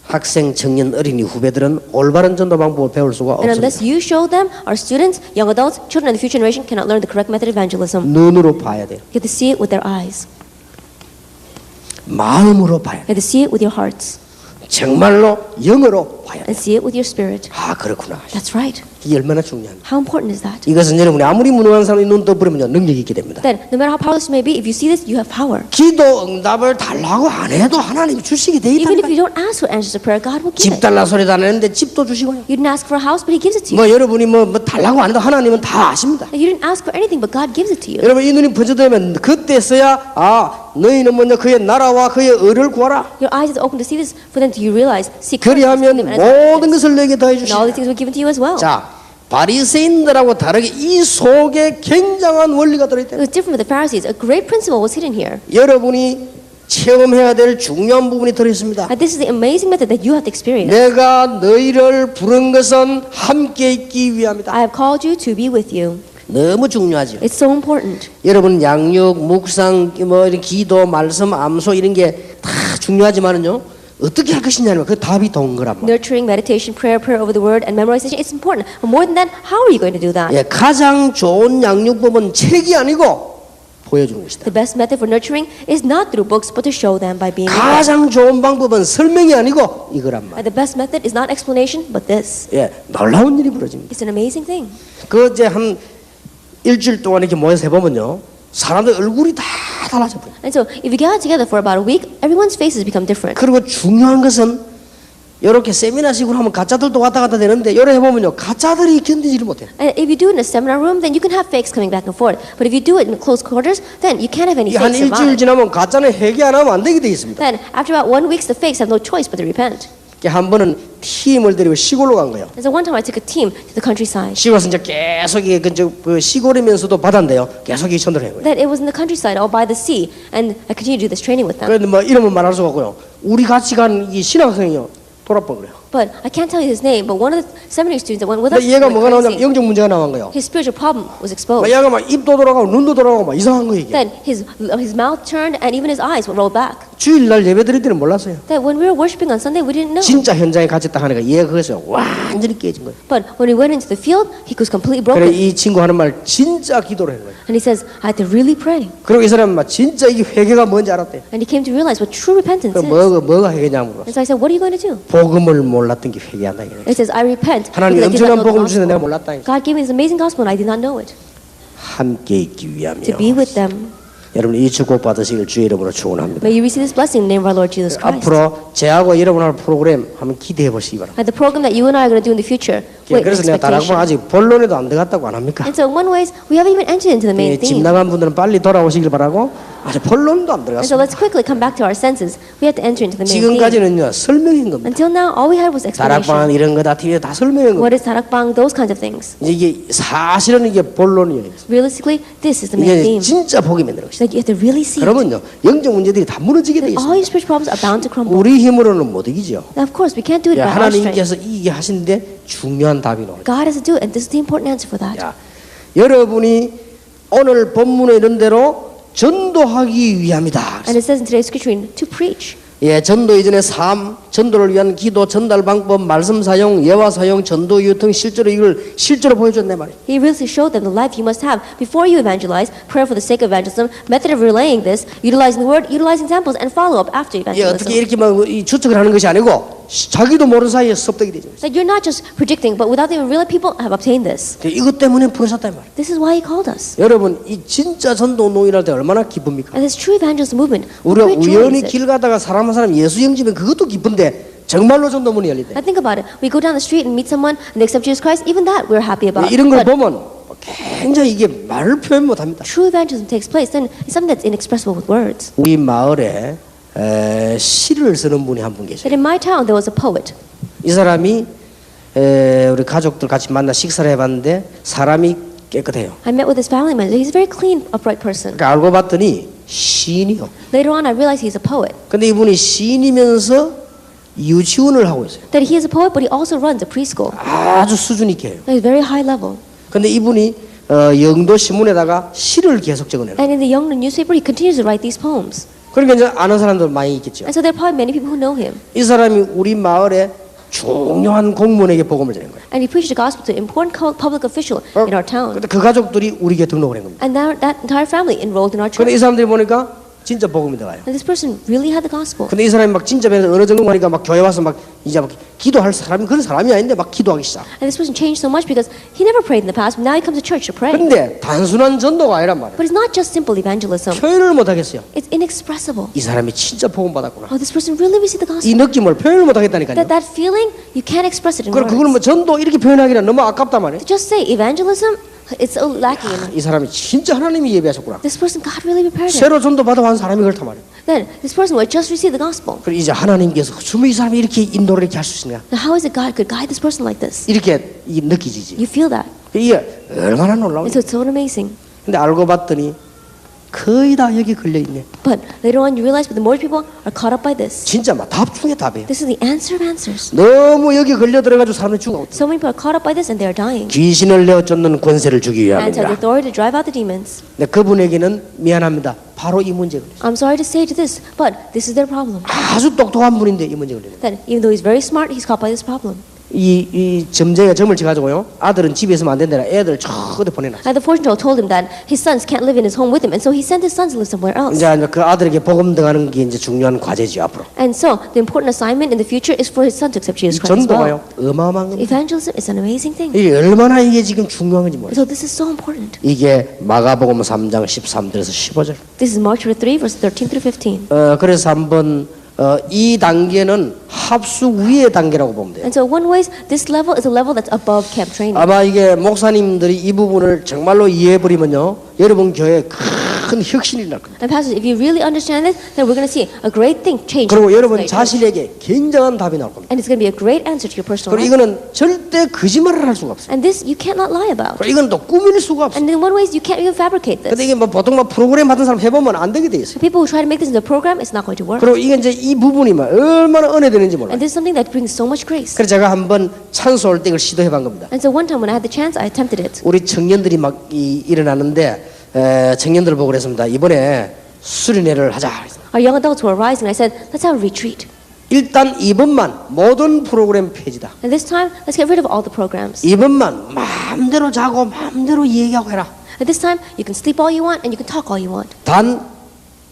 학생, 청년, 어린이, 후배들은 올바른 전도 방법을 배울 수가 And 없습니다. unless you show them, our students, young adults, children, and the future generation cannot learn the correct method of evangelism. 눈으로 봐야 돼요. You have to see it with their eyes. 마음으로 봐야 돼요. You have to see it with your hearts 정말로 영으로 봐야 돼요. and see it with your spirit. 아, 그렇구나. That's right. 이게 얼마나 중요합니까? How important is that? 이것은 여러분이 아무리 무능한 사람이 눈 떠버리면 능력이 있게 됩니다. Then, no matter how powerless you may be, if you see this, you have power. 기도 응답을 달라고 안 해도 하나님이 주시게 돼 Even if 있다니까. you don't ask for answers to prayer, God will give 집 it. 달라 소리도 안 했는데 집도 주시고요. You didn't ask for a house, but He gives it to you. 뭐 여러분이 뭐 달라고 안 해도 하나님은 다 아십니다. You didn't ask for anything, but God gives it to you. 여러분 이 눈이 번져되면 그때서야 너희는 먼저 그의 나라와 그의 의를 구하라. Your eyes are open to see this, for then you realize, seek first His 그리하면 kingdom and His 모든 righteousness. 것을 내게 더해 And all these 주시라. things will be given to you as well. 자, 바리새인들하고 다르게 이 속에 굉장한 원리가 들어있다. It was different with the Pharisees. A great principle was hidden here. 여러분이 체험해야 될 중요한 부분이 들어있습니다. And this is the amazing method that you have to experience. 내가 너희를 부른 것은 함께 있기 위함이다. I have called you to be with you. 너무 중요하죠. It's so important. 여러분 양육, 묵상, 뭐 이런 기도, 말씀, 암소 이런 게 다 중요하지만은요. 어떻게 할 것이냐면 그 답이 동그란 말. Nurturing, meditation, prayer over the word, and memorization, it's important. But more than that, how are you going to do that? 예, 가장 좋은 양육법은 책이 아니고 보여주는 것이다. The best method for nurturing is not through books, but to show them by being with 가장 좋은 방법은 설명이 아니고 이거란 말. them. The best method is not explanation, but this. 예, 놀라운 일이 벌어집니다. It's an amazing thing. 그 이제 한 일주일 동안 이렇게 모여서 해보면요, 사람들 얼굴이 다 달라져 버려. And so, if you gather together for about a week, everyone's faces become different. 그리고 중요한 것은 이렇게 세미나식으로 하면 가짜들도 왔다 갔다 되는데 이래 해보면요, 가짜들이 견디지를 못해. And if you do it in a seminar room, then you can have fakes coming back and forth. But if you do it in close quarters, then you can't have any 한 fakes 일주일 survive. 지나면 가짜는 회개 안 하면 안 되게 돼 있습니다. Then, after about 1 week, the fakes have no choice but to repent. 한 번은 팀을 데리고 시골로 간 거예요. And so one time I took a team to the countryside. 시골에서 이제 계속 이게 그 시골이면서도 바다인데요. 계속 이 전도를 해요. That it was in the countryside or by the sea, and I continued to do this training with them. 그런데 뭐 이름은 말할 수가 없고요. 우리 같이 간 이 신학생이요, 돌아빠 그래요. But I can't tell you his name, but one of the seminary students that went with us 근데 얘가 went 뭐가 나오냐면 crazy. 영적 문제가 나온 거예요. His spiritual problem was exposed. 얘가 막 입도 돌아가고 눈도 돌아가고 막 이상한 거 얘기해. Then his mouth turned and even his eyes were rolled back. 주일날 예배 드릴 때는 몰랐어요. That when we were worshiping on Sunday, we didn't know. 진짜 현장에 같이 딱 하니까 얘가 거기서 완전히 깨진 거예요. But when we went into the field, he was completely 그래 broken. 이 친구 하는 말 진짜 기도를 하는 거예요. And he says, I had to really pray. 그리고 이 사람은 막 진짜 이게 회개가 뭔지 알았대요. And he came to realize what true repentance 그 is. 뭐가 회개냐 물었어. And so I said, what are you going to do? 복음을 몰랐던 게 회개한다 이거예요. It says, I repent 하나님 because I did 엄청난 not know the 복음을 주시는데 내가 gospel. 몰랐다. God gave me this amazing gospel and I did not know it. 함께 있기 위함이요. To be with them. 여러분 이 축복 받으시길 주의 이름으로 축원합니다. May you receive this blessing in the name of our Lord Jesus Christ. 앞으로 제하고 여러분 할 프로그램 한번 기대해 보시기 바랍니다. And the program that you and I are going to do in the future, wait with 그래서 내가 다락방 expectation. 아직 본론에도 안 들어갔다고 안 합니까? And so in one ways, we haven't even entered into the main 집 theme. 나간 분들은 빨리 돌아오시길 바라고 아직 본론도 안 And so 들어갔습니다. let's quickly come back to our senses. We have to enter into the main theme. 지금까지는요 설명인 겁니다. Until now, all we had was 다락방 explanation. 이런 거 다 TV에 다 설명인 겁니다. What is tarakbang? Those kinds of things. 이게 사실은 이게 본론이에요. Realistically, this is the main 이게 theme. 진짜 복이 만드는 것이다. Like you have to really see it. 그러면요 영적 문제들이 다 무너지게 돼 All 있습니다. your spiritual problems are bound to crumble. 우리 힘으로는 못 이기죠. Now, of course, we can't do it by our strength. 하나님께서 이기게 하시는데 중요한 답이 나와요. God has to do it, and this is the important answer for that. 야, 여러분이 오늘 본문에 이런 대로 전도하기 위함이다. And it says in today's scripture reading, to preach. 예, 전도 이전의 삶, 전도를 위한 기도, 전달 방법, 말씀 사용, 예화 사용, 전도 유통 실제로 이걸 실제로 보여줬네 말이에요. He really showed them the life you must have before you evangelize, prayer for the sake of evangelism, method of relaying this, utilizing the word, utilizing examples, and follow up after 예, 어떻게 evangelism. 이렇게 막 이 추측을 하는 것이 아니고 자기도 모르는 사이에 습득이 되죠. That you're not just predicting, but without even real people have obtained this. 이것 때문에 부르셨단 말이에요. This is why He called us. 여러분, 이 진짜 전도 운동을 할 때 얼마나 기쁩니까? And this true evangelism movement, what 우리가 great joy 우연히 is it? 길 가다가 사람 한 사람 예수 영접하면 그것도 기쁜데 정말로 전도문이 열리대. Now think about it. We go down the street and meet someone and they accept Jesus Christ. Even that we're happy about. 이런 걸 But 보면 굉장히 이게 말을 표현 못합니다. true evangelism takes place, then it's something that's inexpressible with words. 우리 마을에 시를 쓰는 분이 한 분 계세요. That in my town there was a poet. 이 사람이 우리 가족들 같이 만나 식사를 해봤는데 사람이 깨끗해요. I met with his family member. He's a very clean, upright person. 그러니까 알고 봤더니 시인이요. Later on, I realized he's a poet. 근데 이분이 시인이면서 유치원을 하고 있어요. That he is a poet, but he also runs a preschool. 아주 수준 있게 해요. At a very high level. 근데 이분이 영도 신문에다가 시를 계속 적어내요. And in the Young newspaper, he continues to write these poems. 그러니까 이제 아는 사람들 많이 있겠죠. And so there are probably many people who know him. 이 사람이 우리 마을에 중요한 공무원에게 복음을 전한 거예요. And he preached the gospel to an important public official in our town. 근데 그 가족들이 우리에게 등록을 한 겁니다. And that entire family enrolled in our 근데 church. 이 사람들이 보니까 진짜 복음이 들어가요. And this person really had the gospel. 근데 이 사람이 막 진짜 배에서 어느 정도 가니까 막 교회 와서 막 이제 막 기도할 사람이 그런 사람이 아닌데 막 기도하기 시작. And this person changed so much because he never prayed in the past, but now he comes to church to pray. 근데 단순한 전도가 아니란 말이에요. But it's not just simple evangelism. 표현을 못 하겠어요. It's inexpressible. 이 사람이 진짜 복음 받았구나. Oh, this person really received the 이 gospel. 느낌을 표현을 못 하겠다니까요. That feeling, you can't express it in 그걸 뭐 words. 전도 이렇게 표현하기는 너무 아깝단 말이에요. To just say evangelism, it's so lacking. 이 사람이 진짜 하나님이 예비하셨구나. This person, God really prepared him. 새로 전도 받아온 사람이 그렇단 말이에요. Then this person who had just received the gospel. 그리고 이제 하나님께서 정말 이 사람이 이렇게 인도를 이렇게 할 수 있느냐 Now, how is it God could guide this person like this? 이렇게 느끼지지. You feel that. 이게 얼마나 And 놀라운지. so it's so amazing. 근데 알고 봤더니 거의 다 여기 걸려 있네. But later on, you realize that the more people are caught up by this. 진짜 막 답 중에 답이에요. This is the answer of answers. 너무 여기 걸려 들어가지고 사람들이 죽어. So many people are caught up by this and they are dying. 귀신을 내어 쫓는 권세를 주기 And to have 위함이라. the authority to drive out the demons. 근데 그분에게는 미안합니다. 바로 이 문제 걸려. I'm sorry to say to this, but this is their problem. 아주 똑똑한 분인데 이 문제 걸려. That even though he's very smart, he's caught by this problem. 이 점쟁이가 점을 쳐가지고요. 아들은 집에 있으면 안 된다. 애들 저기 보내놨어. And the fortune teller told him that his sons can't live in his home with him, and so he sent his sons to live somewhere else. 이제 그 아들에게 복음 등하는 게 이제 중요한 과제죠 앞으로. And so the important assignment in the future is for his son to accept Jesus 이 Christ as 전도가요. well. 어마어마한 겁니다. Evangelism is an amazing thing. 이게 얼마나 이게 지금 중요한 건지 몰라요. So this is so important. 이게 마가복음 3장 13절에서 15절. This is Mark chapter 3, verse 13 through 15. 그래서 한번 이 단계는 합수 위의 단계라고 보면 돼요. And so one way, this level is a level that's above camp training. 아마 이게 목사님들이 이 부분을 정말로 이해해버리면요, 여러분 교회에 큰 혁신이 날 겁니다. And pastors, if you really understand this, then we're going to see a great thing change. 그리고 여러분 자신에게 굉장한 답이 나올 겁니다. And it's going to be a great answer to your personal 그리고 life. 이거는 절대 거짓말을 할 수가 없어요. And this you cannot lie about. 그리고 이건 또 꾸밀 수가 없어요. And in one way, you can't even fabricate this. 근데 이게 뭐 보통 막 프로그램 받은 사람 해보면 안 되게 돼 있어요. For people who try to make this into a program, it's not going to work. 그리고 이게 이제 이 부분이 막 얼마나 은혜되는지 몰라요. And this is something that brings so much grace. 그래서 제가 한번 찬송할 때 이걸 시도해본 겁니다. And so one time when I had the chance, I attempted it. 우리 청년들이 막 일어나는데 청년들 보고 그랬습니다. 이번에 수련회를 하자. Our young adults were rising. I said, let's have a retreat. 일단 이번만 모든 프로그램 폐지다. And this time, let's get rid of all the programs. 이번만 마음대로 자고 마음대로 얘기하고 해라. At this time, you can sleep all you want and you can talk all you want. 단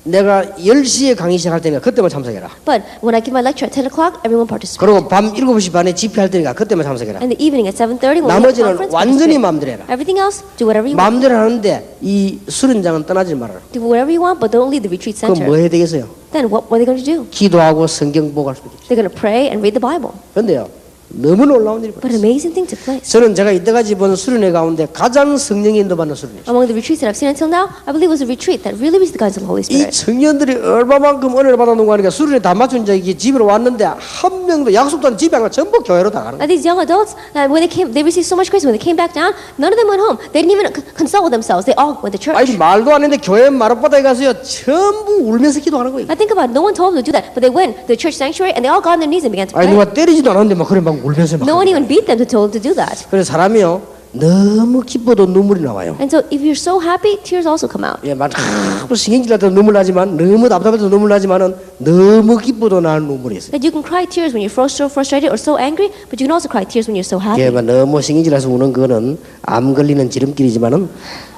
내가 10시에 강의 시작할 테니까 그때만 참석해라. But when I give my lecture at 10 o'clock, everyone participates. 그리고 밤 7시 반에 집회할 테니까 그때만 참석해라. And the evening at 7:30, when we have a 나머지는 conference, 완전히 participate. 마음대로 해라. Everything else, do whatever you want. 마음대로 하는데 이 수련장은 떠나지 말아라. Do whatever you want, but don't leave the retreat 그럼 center. 뭐 해야 되겠어요? Then what are they going to do? 기도하고 성경 보고 할 수 있겠죠. They're going to pray and read the Bible. 그런데요, 너무 놀라운 일이 But an 벌어졌어요. amazing thing took place. 저는 제가 이때까지 본 수련회 가운데 가장 성령이 인도받는 수련회. Among the retreats that I've seen until now, I believe it was a retreat that really received the guidance of the Holy 이 Spirit. 청년들이 얼마만큼 은혜를 받아놓은 거 하니까 수련회 다 맞춘 자기 집으로 왔는데 한 명도 약속도 안 집에 안 가. 전부 교회로 다 가는 거예요. And these young adults, when they came, they received so much grace. When they came back down, none of them went home. They didn't even consult with themselves. They all went to church. 아니 말도 안 했는데 교회 마룻바닥에 가서요 전부 울면서 기도하는 거예요. I think about it, no one told them to do that, but they went to the church sanctuary and they all got on their knees and began to 아니 pray. 누가 때리지도 않았는데 막 그래 막 울면서 막. No one even beat them to tell them to do that. 그래서 사람이요 너무 기뻐도 눈물이 나와요. And so if you're so happy, tears also come out. 예, 막 신경질 나도 눈물 나지만 너무 답답해도 눈물 나지만은 너무 기뻐도 나는 눈물이 있어요. That you can cry tears when you're so frustrated or so angry, but you can also cry tears when you're so happy. 예, 막 너무 신경질 나서 우는 거는 암 걸리는 지름길이지만은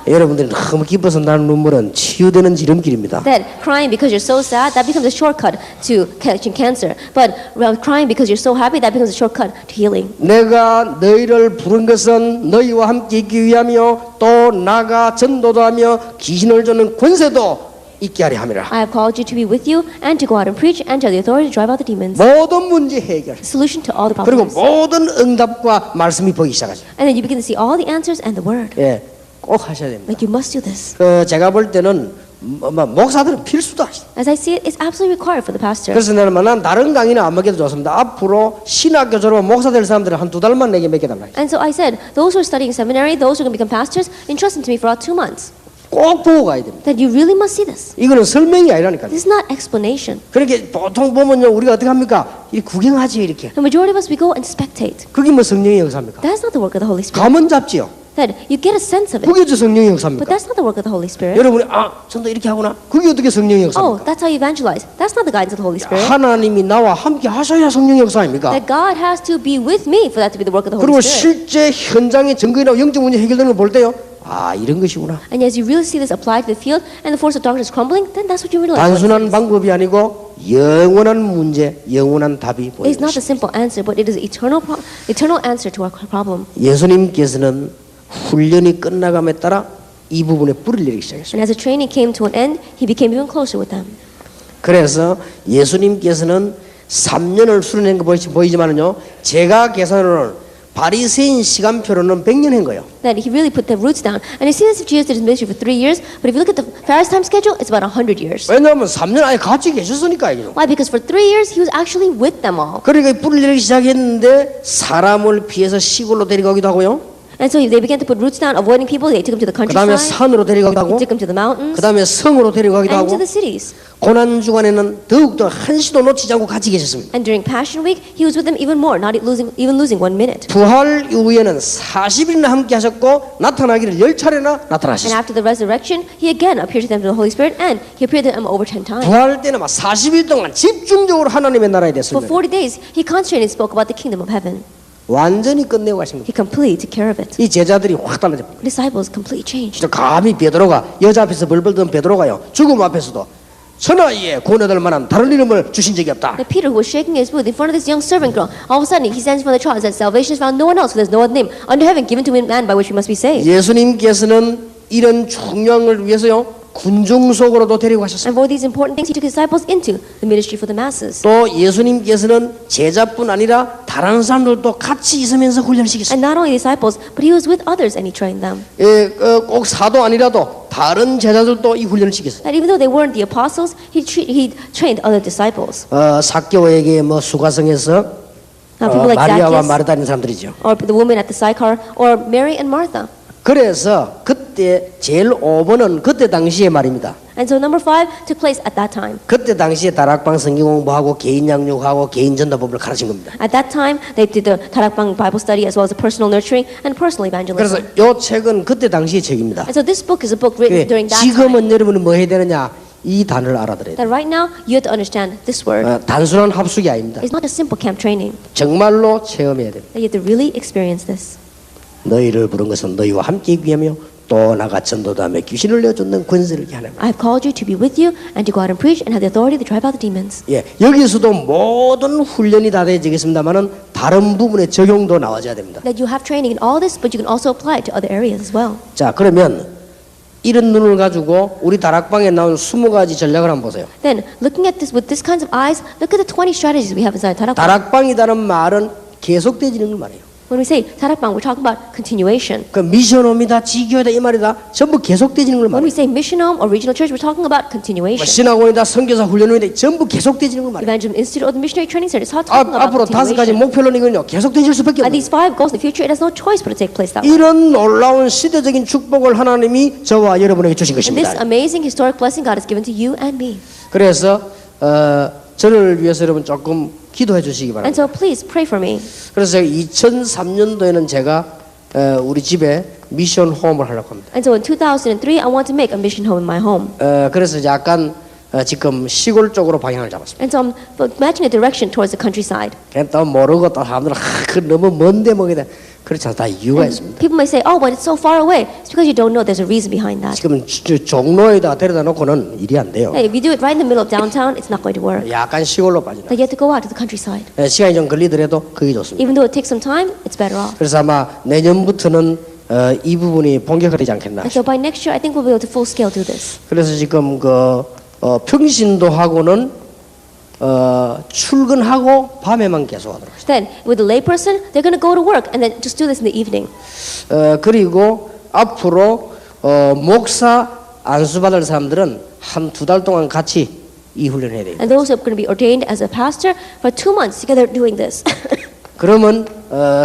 여러분들이 너무 기뻐서 나는 눈물은 치유되는 지름길입니다. That crying because you're so sad, that becomes a shortcut to catching cancer. But crying because you're so happy, that becomes a shortcut to healing. 내가 너희를 부른 것은 너희와 함께 있기 위하며 또 나가 전도도 하며 귀신을 쫓는 권세도 있게 하려 함이라. I have called you to be with you and to go out and preach and to have the authority to drive out the demons. 모든 문제 해결 Solution to all the 그리고 problems. 모든 응답과 말씀이 보이기 시작하죠. And then you begin to see all the answers and the word. 예, 꼭 하셔야 됩니다. Like you must do this. 제가 볼 때는 목사들은 필수다. As I see it, it's absolutely required for the pastor. 그래서 난 다른 강의는 안 먹여도 좋습니다. 앞으로 신학교 졸업 목사 될 사람들은 한 2달만 내게 먹여달라. And so I said, those who are studying seminary, those who are going to become pastors, entrust them to me for about 2 months. 꼭 보고 가야 됩니다. That you really must see this. 이거는 설명이 아니라니까요. This is not explanation. 그렇게 보통 보면요 우리가 어떻게 합니까? 이 구경하지 이렇게. The majority of us, we go and spectate. 그게 뭐 성령의 역사입니까? That's not the work of the Holy Spirit. 감은 잡지요. That you get a sense of it. 그게 저 성령의 But 역사입니까? that's not the work of the Holy Spirit. 여러분이 전도 이렇게 하구나. 그게 어떻게 성령의 Oh, 역사입니까? that's how you evangelize. That's not the guidance of the Holy Spirit. 하나님이 나와 함께 하셔야 성령의 역사입니까? That God has to be with me for that to be the work of the Holy 그리고 Spirit. 실제 현장의 증거나 영적 문제 해결되는 걸 볼 때요. 아, 이런 것이구나. And as you really see this applied to the field and the force of darkness crumbling, then that's what you realize. 단순한 방법이 아니고 영원한 문제, 영원한 답이 보이는 It's not a 것입니다. simple answer, but it is eternal answer to our problem. 예수님께서는 훈련이 끝나감에 따라 이 부분에 뿌리를 내리기 시작했어요. And as the training came to an end, he became even closer with them. 그래서 예수님께서는 3년을 수련한 거 보이지만은요, 제가 계산으로는 바리새인 시간표로는 100년 한 거예요. That he really put the roots down. And you see this if Jesus did his ministry for 3 years, but if you look at the Pharisees' time schedule, it's about 100 years. 왜냐하면 3년 안에 같이 계셨으니까 이거. Why? Because for 3 years, he was actually with them all. 그러니까 뿌리를 내리기 시작했는데 사람을 피해서 시골로 데려가기도 하고요. And so they began to put roots down, avoiding people. They took him to the 그 다음에 countryside, 산으로 데려가기도 they 하고, took him to the mountains, 그 다음에 성으로 데려가기도 and 하고, to the cities. 고난 주간에는 더욱더 한시도 놓치지 않고 같이 계셨습니다. And during Passion Week, he was with them even more, not losing 1 minute. 부활 이후에는 40일이나 함께 하셨고 나타나기를 10차례나 And 나타나셨습니다. after the resurrection, he again appeared to them to the Holy Spirit, and he appeared to them over 10 times. 부활 때는 막 40일 동안 집중적으로 하나님의 나라에 For 대해서 40 days, he concentrated and spoke about the kingdom of heaven. 완전히 끝내고 가십니다. He completely took care of it. 이 제자들이 확 달라집니다. Disciples completely changed. 진짜 감히 베드로가 여자 앞에서 벌벌 떠는 베드로가요, 죽음 앞에서도 천하에 구원받을 만한 다른 이름을 주신 적이 없다. That Peter, who was shaking his booth in front of this young servant girl, all of a sudden he stands before the trial and says, "Salvation is found no one else, for there's no other name under heaven given to man by which we must be saved." 예수님께서는 이런 중요한 위해서요, 군중 속으로도 데리고 가셨습니다. And for these important things, he took his disciples into the ministry for the masses. 또 예수님께서는 제자뿐 아니라 다른 사람들도 같이 있으면서 훈련시켰습니다. And not only disciples, but he was with others and he trained them. 예, 꼭 사도 아니라도 다른 제자들도 이 훈련을 시켰어요. That even though they weren't the apostles, he trained other disciples. 삭개오에게 뭐 수가성에서 People like 마리아와 Zacchaeus, 마르다는 사람들이죠. or the woman at the Sychar, or Mary and Martha. 그래서 그때 제일 5번은 그때 당시의 말입니다. And so number 5 took place at that time. 그때 당시에 다락방 성경 공부하고 개인 양육하고 개인 전도법을 가르친 겁니다. At that time, they did the Tarakbang Bible study as well as the personal nurturing and personal 그래서 evangelism. 이 책은 그때 당시의 책입니다. And so this book is a book written during that time. 지금은 여러분은 뭐 해야 되느냐? 이 단어를 알아들어야 돼요. That right now, you have to understand this word. 단순한 합숙이 아닙니다. It's not a simple camp training. 정말로 체험해야 됩니다. That you have to really experience this. 너희를 부른 것은 너희와 함께 있기 위하며 또 나가 전도다며 귀신을 내쫓는 권세를 이게 하는 거예요. I have called you to be with you and to go out and preach and have the authority to drive out the demons. 예, 여기서도 모든 훈련이 다 되지겠습니다만은 다른 부분의 적용도 나와줘야 됩니다. That you have training in all this, but you can also apply it to other areas as well. 자, 그러면 이런 눈을 가지고 우리 다락방에 나온 20가지 전략을 한번 보세요. Then, looking at this with this kinds of eyes, look at the 20 strategies we have inside Tarakbang. 다락방이라는 말은 계속되지는 걸 말해요. When we say Tarakbang, we're talking about continuation. 그 미션홈이다, 지교회다 이 말이다 전부 계속되지는 걸 When we 말해요. say mission home or regional church, we're talking about 뭐 continuation. 신학원이다, 선교사 훈련원이다 전부 계속되지는 걸 말해요. Evangelism Institute or the Missionary Training Center, it's all talking about 앞으로 5가지 continuation. 목표론이군요. 계속되실 수밖에 And 없어요. these 5 goals in the future, it has no choice but to take place that way. 이런 놀라운 시대적인 축복을 하나님이 저와 여러분에게 주신 And this 것입니다. amazing historic blessing God has given to you and me. 그래서 저를 위해서 여러분 조금 기도해 주시기 And 바랍니다. so please pray for me. 그래서 2003년도에는 제가 우리 집에 미션 홈을 하려고 합니다. And so in 2003, I want to make a mission home in my home. 그래서 약간 지금 시골 쪽으로 방향을 잡았습니다. And so I'm imagining a direction towards the countryside. 그냥 또 모르고 또 사람들은 그 너무 먼데 먹이다. 그렇지 않다. 다 이유가 있습니다. People may say, oh, but it's so far away. It's because you don't know there's a reason behind that. 지금 종로에다 데려다 놓고는 일이 안 돼요. Hey, if you do it right in the middle of downtown, it's not going to work. 약간 시골로 빠진다. But you have to go out to the countryside. 시간이 좀 걸리더라도 그게 좋습니다. Even though it takes some time, it's better off. 그래서 아마 내년부터는 이 부분이 본격화되지 않겠나. And so by next year, I think we'll be able to full scale do this. 그래서 지금 평신도하고는 출근하고 밤에만 계속하도록 하죠. Then, with the layperson, they're going to go to work and then just do this in the evening. 그리고 앞으로 목사 안수받을 사람들은 한 2달 동안 같이 이 훈련을 해야 돼요. And those who are going to be ordained as a pastor for 2 months together doing this. 그러면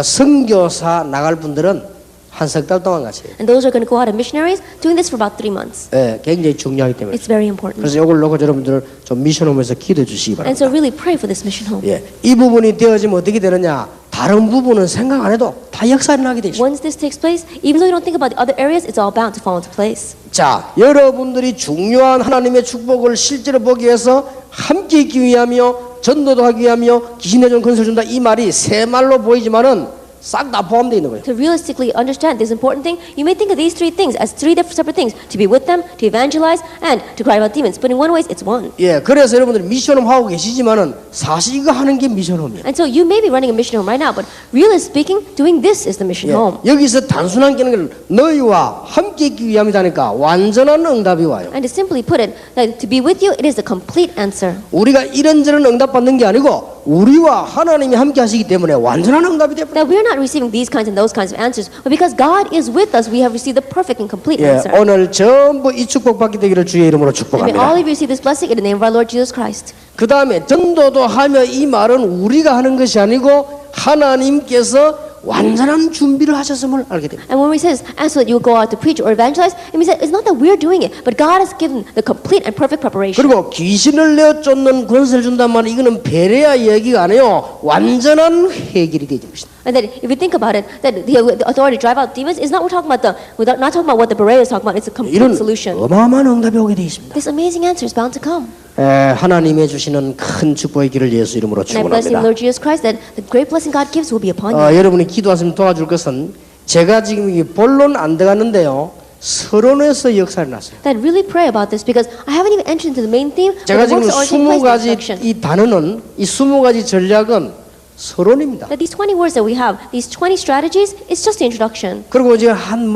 선교사 나갈 분들은 한 석 달 동안 같이 해요. And those who are going to go out as missionaries doing this for about 3 months. 굉장히 중요하기 때문에. It's very important. 그래서 이걸 놓고 여러분들 좀 미션홈에서 기도해 주시기 And so 바랍니다. really pray for this mission home. 예, 이 부분이 되어지면 어떻게 되느냐? 다른 부분은 생각 안 해도 다 역사를 나게 돼 있어요. Once this takes place, even though you don't think about the other areas, it's all bound to fall into place. 자, 여러분들이 중요한 하나님의 축복을 실제로 보기 위해서 함께 있기 위하며 전도도 하기 위하며 귀신 내주는 건설 준다 이 말이 새 말로 보이지만은 싹 다 포함되어 있는 거예요. To realistically understand this important thing, you may think of these three things as three different separate things: to be with them, to evangelize, and to drive out demons. But in one way, it's one. 예, 그래서 여러분들이 미션홈 하고 계시지만은 사실 이거 하는 게 미션홈이에요. And so you may be running a mission home right now, but realistically speaking, doing this is the mission home. 여기서 단순한 기능을 너희와 함께 있기 위함이다니까 완전한 응답이 와요. And to simply put it, that to be with you, it is the complete answer. 우리가 이런저런 응답 받는 게 아니고 우리와 하나님이 함께 하시기 때문에 완전한 응답이 되버려요. That we're not receiving these kinds and those kinds of answers, but because God is with us, we have received the perfect and complete 예, answer. 오늘 전부 이 축복 받게 되기를 주의 이름으로 And may all 축복합니다. of you receive this blessing in the name of our Lord Jesus Christ. 그 다음에 전도도 하며 이 말은 우리가 하는 것이 아니고 하나님께서 완전한 준비를 하셨음을 알게 됩니다. And when we says, and so that you will go out to preach or evangelize, it means that it's not that we're doing it, but God has given the complete and perfect preparation. 그리고 귀신을 내어 쫓는 권세를 준단 말은 이거는 베레아 얘기가 아니에요. 완전한 해결이 되는 것입니다. And that if you think about it, that the authority to drive out demons is not we're talking about we're not talking about what the Berea is talking about. It's a complete 이런 solution. 어마어마한 응답이 오게 되어 있습니다. This amazing answer is bound to come. 하나님의 주시는 큰 축복의 길을 예수 이름으로 And I bless you, 축원합니다. Lord Jesus Christ, that the great blessing God gives will be upon you. 여러분이 기도하시면 도와줄 것은 제가 지금 이 본론 안 들어갔는데요. 서론에서 역사를 났어요. That really pray about this because I haven't even entered into the main theme. 제가 But the 지금 works are already taking place in this 20가지 section. 이 단어는 이 20가지 전략은 서론입니다. That these 20 words that we have, these 20 strategies, it's just the introduction. 그리고 이제 한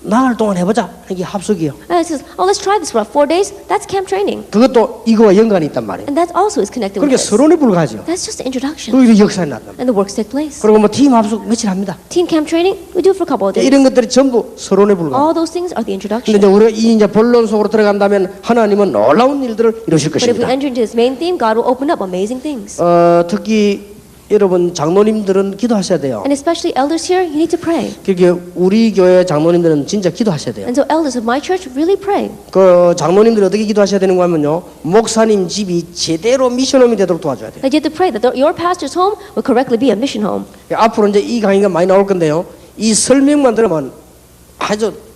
나흘 동안 해보자. 이게 합숙이에요. And it says, oh, let's try this for 4 days. That's camp training. 그것도 이거와 연관이 있단 말이에요. And that also is connected with 그러니까 this. 서론에 불과하죠. That's just the introduction. 그리고 역사에 났단 말이에요. And the works take place. 그리고 뭐 팀 합숙 며칠 합니다. Teen camp training, we do it for a couple of days. 이런 것들이 전부 서론에 불과해요. All those things are the 근데 introduction. 이제 우리가 이 이제 본론 속으로 들어간다면 하나님은 놀라운 일들을 이루실 But if we 것입니다. enter into this main theme, God will open up amazing things. 특히 여러분 장로님들은 기도하셔야 돼요. And especially elders here, you need to pray. 그게 우리 교회 장로님들은 진짜 기도하셔야 돼요. And so elders of my church really pray. 그 장로님들이 어떻게 기도하셔야 되는 거 하면요. 목사님 집이 제대로 미션홈이 되도록 도와줘야 돼요. That you have to pray that your pastor's home will correctly be a mission home. 앞으로 이제 이 강의가 많이 나올 건데요. 이 설명만 들으면 아주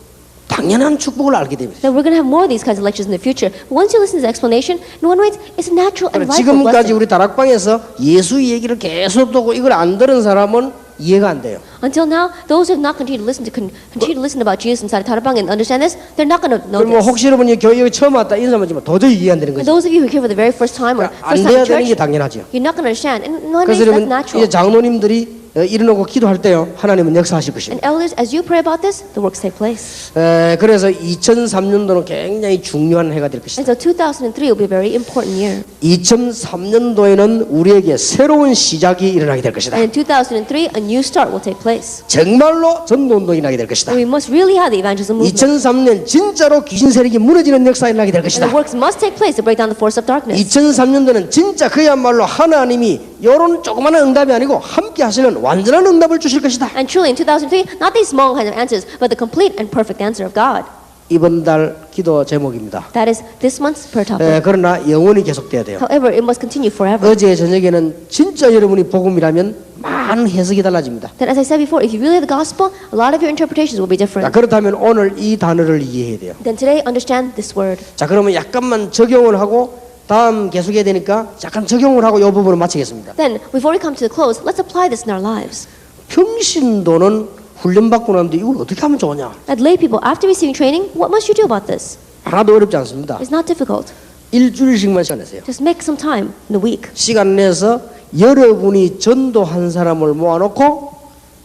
당연한 축복을 알게 됩니다. That we're going to have more of these kinds of lectures in the future. But once you listen to the explanation, in one way, it's a natural and rightful 지금까지 blessing. 우리 다락방에서 예수 얘기를 계속 듣고 이걸 안 들은 사람은 이해가 안 돼요. Until now, those who have not continued to listen about Jesus inside Tarabang and understand this, they're not going to know 그럼 뭐 this. 혹시 여러분이 교회 처음 왔다 이런 사람은 도저히 이해 안 되는 And 거죠. those of you who are here for the very first time or 안 first time 돼야 in 되는 게 church, 당연하죠. you're not going to understand. And in one way, 그래서 that's 여러분 natural. 이제 장로님들이 일어나고 기도할 때요 하나님은 역사하실 것입니다. And elders, as you pray about this, the works take place. 그래서 2003년도는 굉장히 중요한 해가 될 것이다. And so 2003 will be a very important year. 2003년도에는 우리에게 새로운 시작이 일어나게 될 것이다. And in 2003, a new start will take place. 정말로 전도운동이 나게 될 것이다. And we must really have the evangelism movement. 2003년 진짜로 귀신 세력이 무너지는 역사가 일어나게 될 And 것이다. the works must take place to break down the force of darkness. 2003년도는 진짜 그야말로 하나님이 이런 조그마한 응답이 아니고 함께 하시는 완전한 응답을 주실 것이다. And truly, in 2003, not these small kinds of answers, but the complete and perfect answer of God. 이번 달 기도 제목입니다. That is this month's prayer topic. 그러나 영원히 계속돼야 돼요. However, it must continue forever. 어제 저녁에는 진짜 여러분이 복음이라면 많은 해석이 달라집니다. That, as I said before, if you really have the gospel, a lot of your interpretations will be 자, different. 그렇다면 오늘 이 단어를 이해해야 돼요. Then today, understand this word. 자, 그러면 약간만 적용을 하고 다음 계속해야 되니까 약간 적용을 하고 이 부분을 마치겠습니다. Then, before we come to the close, let's apply this in our lives. 평신도는 훈련받고 나는데 이걸 어떻게 하면 좋으냐? As lay people, after receiving training, what must you do about this? 하나도 어렵지 않습니다. It's not difficult. 일주일씩만 시간 내세요. Just make some time in the week. 시간 내서 여러분이 전도한 사람을 모아놓고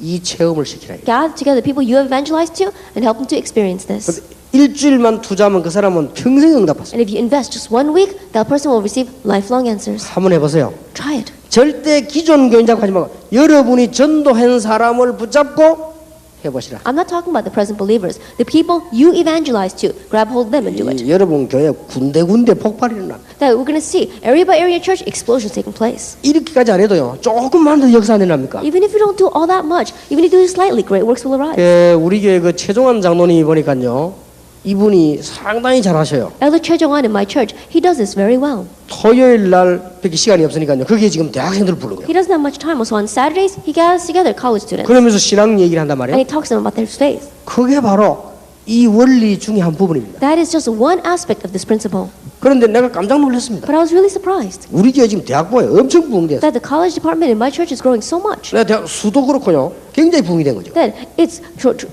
이 체험을 시키라. Gather together the people you have evangelized to and help them to experience this. 일주일만 투자하면 그 사람은 평생 응답받습니다. And if you invest just 1 week, that person will receive lifelong answers. 한번 해보세요. Try it. 절대 기존 교인 잡고 하지 말고 여러분이 전도한 사람을 붙잡고 해보시라. I'm not talking about the present believers, the people you evangelize to. Grab hold of them and do it. 여러분 교회 군데군데 폭발이 일어나. That we're going to see area by area church explosions taking place. 이렇게까지 안 해도요. 조금만 더 역사 안 일어납니까? Even if you don't do all that much, even if you do it slightly, great works will arise. 우리 교회 그 최종환 장로님이 보니까요. 이분이 상당히 잘하셔요. Elder Choi Jong-un in my church, he does this very well. 토요일 날 밖에 시간이 없으니까요. 거기에 지금 대학생들을 부르고요. He doesn't have much time, so on Saturdays, he gathers together college students. 그러면서 신앙 얘기를 한단 And 말이에요. he talks to them about their faith. 그게 바로 이 원리 중에 한 부분입니다. That is just one aspect of this principle. 그런데 내가 깜짝 놀랐습니다. But I was really surprised 우리 교회 지금 대학부에 엄청 부흥돼서 that the college department in my church is growing so much. 내가 대학 수도 그렇고요. 굉장히 부흥이 된 거죠. That it's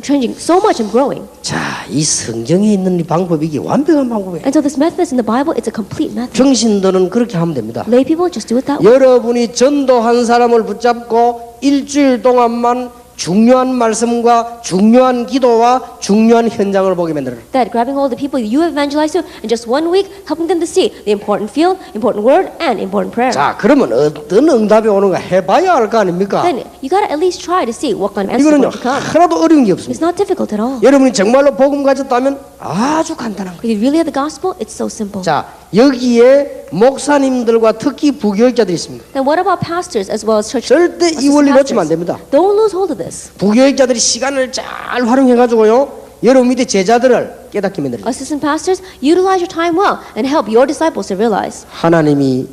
changing so much and growing. 자, 이 성경에 있는 이 방법이 이게 완벽한 방법이에요. And so this method is in the Bible, it's a complete method. 평신도는 그렇게 하면 됩니다. Lay people just do it that way. 여러분이 전도한 사람을 붙잡고 일주일 동안만 중요한 말씀과 중요한 기도와 중요한 현장을 보게 만들어라. That grabbing all the people you have evangelized to in just 1 week, helping them to see the important field, important word, and important prayer. 자, 그러면 어떤 응답이 오는가 해봐야 알 거 아닙니까? Then you gotta at least try to see what kind of answer is 이거는요 going to come. 하나도 어려운 게 없습니다. It's not difficult at all. 여러분이 정말로 복음 가졌다면 아주 간단한 거예요. If you really have the gospel, it's so simple. 자, 여기에 목사님들과 특히 부교육자들이 있습니다. Then what about pastors as well as church 절대 이 assistant 원리 pastors? 놓치면 안 됩니다. Don't lose hold of this. 부교육자들이 시간을 잘 활용해가지고요 여러분 밑에 제자들을 깨닫게 만들어요. Assistant pastors, utilize your time well and help your disciples to realize 하나님이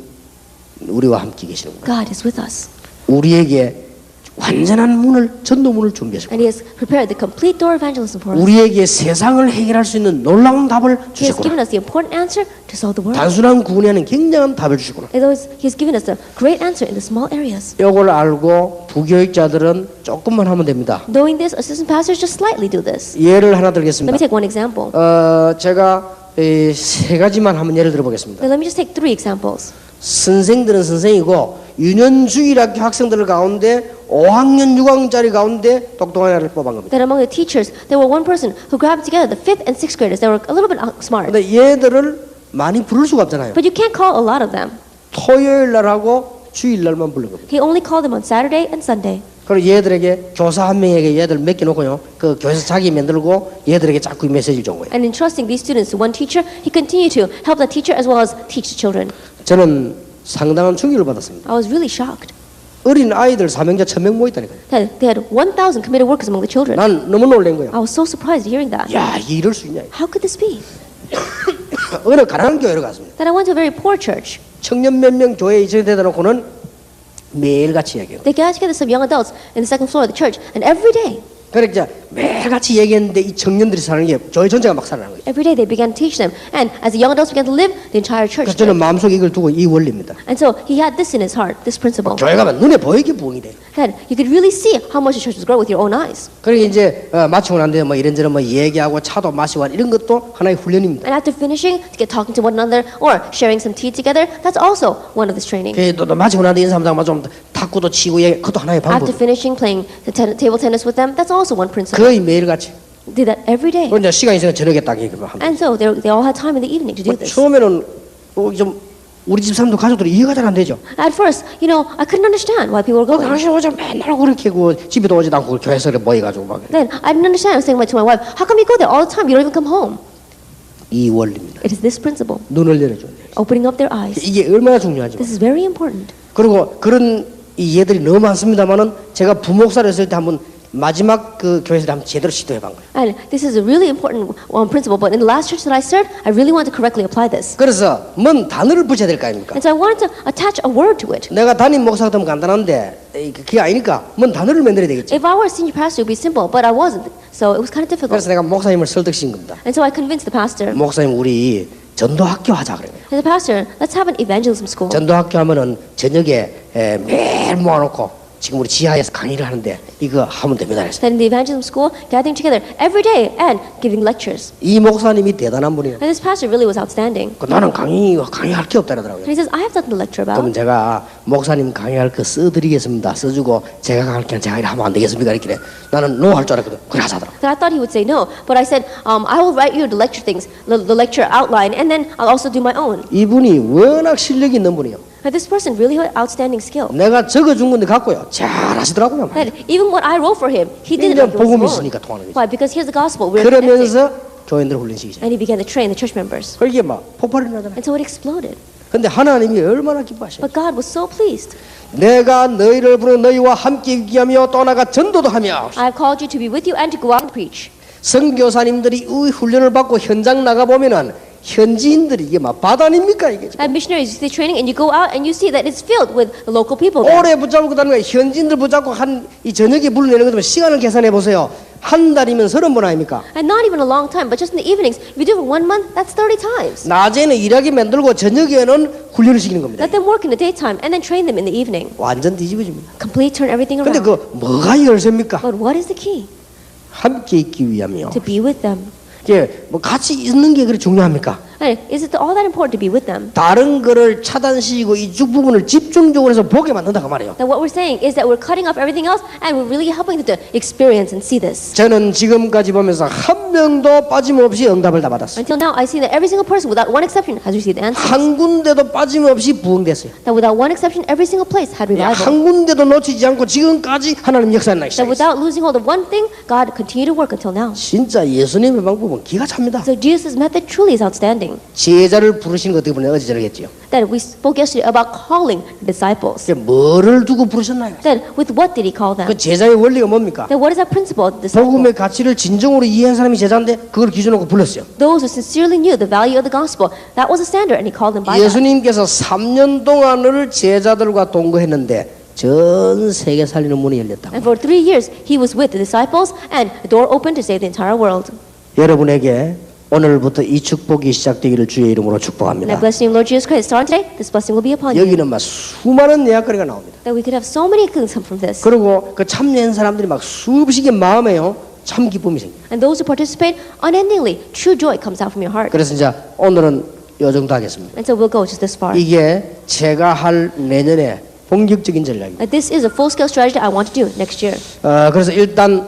우리와 함께 계시는구나. God is with us. 우리에게 완전한 문을 전도문을 준비하셨고 And He has prepared the complete door of evangelism for us. 우리에게 세상을 해결할 수 있는 놀라운 답을 He has given 주셨구나. us the important answer to solve the world. 단순한 구원에는 굉장한 답을 주셨구나. He has given us a great answer in the small areas. 이걸 알고 부교육자들은 조금만 하면 됩니다. Knowing this, assistant pastors just slightly do this. 예를 하나 Let 들겠습니다. me take one example. 제가 세 가지만 한번 예를 들어보겠습니다. Now, let me just take 3 examples. 선생들은 선생이고 유년주일학교 학생들 가운데 5학년 6학년짜리 가운데 똑똑한 애를 뽑은 겁니다. That among the teachers, there were one person who grabbed together the 5th and 6th graders that were a little bit smart. 근데 얘들을 많이 부를 수가 없잖아요. But you can't call a lot of them. 토요일 날하고 주일 날만 부른 겁니다. He only called them on Saturday and Sunday. 그리고 얘들에게 교사 한 명에게 얘들 맡겨놓고요. 그 교회에서 자기 만들고 얘들에게 자꾸 이 메시지를 준 거예요. And entrusting these students to one teacher, he continued to help the teacher as well as teach the children. 저는 상당한 충격을 받았습니다. I was really shocked 어린 아이들 사명자 1000명 모였다니까요. that they had 1,000 committed workers among the children. 난 너무 놀란 거예요. I was so surprised hearing that. 야, 이게 이럴 수 있냐. How could this be? 어느 가난한 교회로 갔습니다. That I went to a very poor church. 청년 몇 명 교회에 이전되다 놓고는 매일같이 얘기해요. They got together some young adults in the second floor of the church, and every day 그러니까 매일같이 얘기했는데 이 청년들이 사는 게 교회 전체가 막 살아나는 거예요. Every day they began to teach them. And as the young adults began to live, the entire church 그래서 저는 did. 마음속에 이걸 두고 이 원리입니다. And so he had this in his heart, this principle. 교회 가면 눈에 보이게 부흥이 돼요. That you could really see how much the church was growing with your own eyes. 그러니까 이제 마치고 난 뒤에 뭐 이런저런 뭐 얘기하고 차도 마시고 이런 것도 하나의 훈련입니다. And after finishing, to get talking to one another or sharing some tea together, that's also one of this training. 또 마치고 난 뒤에 인사하면 좀 탁구도 치고 그것도 하나의 After 방법. finishing playing the table tennis with them, that's also one principle. 거의 매일같이. Did that every day. 그리고 이제 시간이 있으면 저녁에 딱 얘기를 합니다. And so they all had time in the evening to do this. 처음에는 좀 우리 집 사람도 가족들이 이해가 잘 안 되죠. At first, I couldn't understand why people were going. 당신 오자 맨날 그렇게 집에도 오지도 않고 교회에서 모여가지고 막. Then I didn't understand. I was saying to my wife, how come you go there all the time? You don't even come home. 이 원리입니다. It is this principle, 눈을 열어줘야 돼요. opening up their eyes. 이게 얼마나 중요하죠. This is very important. 그리고 그런 이 얘들이 너무 많습니다만은 제가 부목사를 했을 때 한번 마지막 그 교회에서 한번 제대로 시도해본 거예요. And this is a really important principle. But in the last church that I served, I really wanted to correctly apply this. 그래서 뭔 단어를 붙여야 될 거 아닙니까? And so I wanted to attach a word to it. 내가 담임 목사 같으면 간단한데 그게 아니니까 뭔 단어를 만들어야 되겠죠. If I were a senior pastor, it would be simple. But I wasn't, so it was kind of difficult. 그래서 내가 목사님을 설득시킨 겁니다. And so I convinced the pastor. 목사님 우리 전도학교 하자 그래요. And the pastor, let's have an evangelism school. 전도학교 하면은 저녁에 매일 모아놓고 지금 우리 지하에서 강의를 하는데 이거 하면 됩니다. 그래서 Then in the evangelism school, gathering together every day and giving lectures. 이 목사님이 대단한 분이에요. And this pastor really was outstanding. 나는 강의할 게 없다 그러더라고요. And he says, I have nothing to lecture 그러면 about. 제가 목사님 강의할 거 써드리겠습니다. 써주고 제가 강의할 제가 하면 안 되겠습니까? 이렇게 나는 노 할 줄 알았거든. 그래 하자더라고. So I thought he would say no, but I said, I will write you the lecture things, the lecture outline, and then I'll also do my own. 이분이 워낙 실력이 있는 분이에요. But this person really had outstanding skill. 내가 적어준 건데 갖고요. 잘 하시더라고요. And even what I wrote for him, he did it 이제 like it was 복음이 his own. 있으니까 통하는 거지. Why? Because here's the gospel. We're connected. 그러면서 교인들 훈련시키죠. And he began to train the church members. 그게 막 폭발이 나잖아요. And so it exploded. 근데 하나님이 얼마나 기뻐하셔요. But God was so pleased. 내가 너희를 부르는 너희와 함께 있게 하며 또 나가 전도도 하며 I have called you to be with you and to go out and preach. 선교사님들이 이 훈련을 받고 현장 나가 보면은 현지인들이 이게 막 바다입니까 이게? And missionaries, you see the training and you go out and you see that it's filled with the local people there. 오래 붙잡고 그다음에 현지인들 붙잡고 한 이 저녁에 불러내는 거면 시간을 계산해 보세요. 한 달이면 30번 아닙니까? And not even a long time, but just in the evenings, if you do it for 1 month, that's 30 times. 낮에는 일하게 만들고 저녁에는 훈련을 시키는 겁니다. Let them work in the daytime and then train them in the evening. 완전 뒤집어집니다. Complete turn everything 근데 around. 그 뭐가 열쇠입니까? But what is the key? 함께 있기 위함이요. To be with them. 이게 뭐 같이 있는 게 그렇게 중요합니까? And is it all that important to be with them? 다른 거를 차단시키고 이쪽 부분을 집중적으로 해서 보게 만든다 그 말이에요. That what we're saying is that we're cutting off everything else and we're really helping them to experience and see this. 저는 지금까지 보면서 한 명도 빠짐없이 응답을 다 받았어요. Until now, I see that every single person, without one exception, has received answers. 한 군데도 빠짐없이 부흥됐어요. That without one exception, every single place had revival. 한 군데도 놓치지 않고 지금까지 하나님 역사를 나기 That 시작했어요. without losing hold of one thing, God continued to work until now. 진짜 예수님의 방법은 기가 찹니다. So Jesus' method truly is outstanding. 제자를 부르신 것 어떻게 보면 어제 저러겠지요. That we spoke yesterday about calling the disciples. 뭐를 두고 부르셨나요? Then with what did he call them? 그 제자의 원리가 뭡니까? Then what is that principle of the disciple? 복음의 가치를 진정으로 이해한 사람이 제자인데 그걸 기준으로 불렀어요. Those who sincerely knew the value of the gospel, that was a standard, and he called them by that. 예수님께서 3년 동안을 제자들과 동거했는데 전 세계 살리는 문이 열렸다. And for 3 years, he was with the disciples, and the door opened to save the entire world. 여러분에게 오늘부터 이 축복이 시작되기를 주의 이름으로 And I 축복합니다. bless you, Lord Jesus Christ. Starting today, this blessing will be upon you. 여기는 막 수많은 예약거리가 나옵니다. That we could have so many things come from this. 그리고 그 참여한 사람들이 막 수없이 개 마음에요 참 기쁨이 생겨요. And those who participate, unendingly, true joy comes out from your heart. 그래서 이제 오늘은 이 정도 하겠습니다. And so we'll go just this far. 이게 제가 할 내년에 본격적인 전략입니다. This is a full-scale strategy I want to do next year. 그래서 일단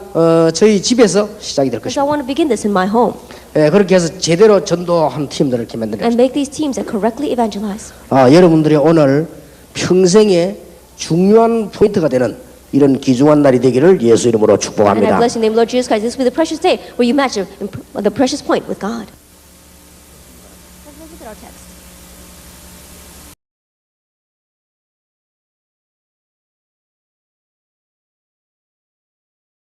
저희 집에서 시작이 될 And so I 것입니다. want to begin this in my home 그렇게 해서 제대로 전도한 팀들을 이렇게 만들어요. and make these teams that correctly evangelize. 여러분들이 오늘 평생에 중요한 포인트가 되는 이런 귀중한 날이 되기를 예수 이름으로 And I 축복합니다. bless your name, Lord Jesus Christ. This will be the precious day where you match the precious point with God. Let's look at our text.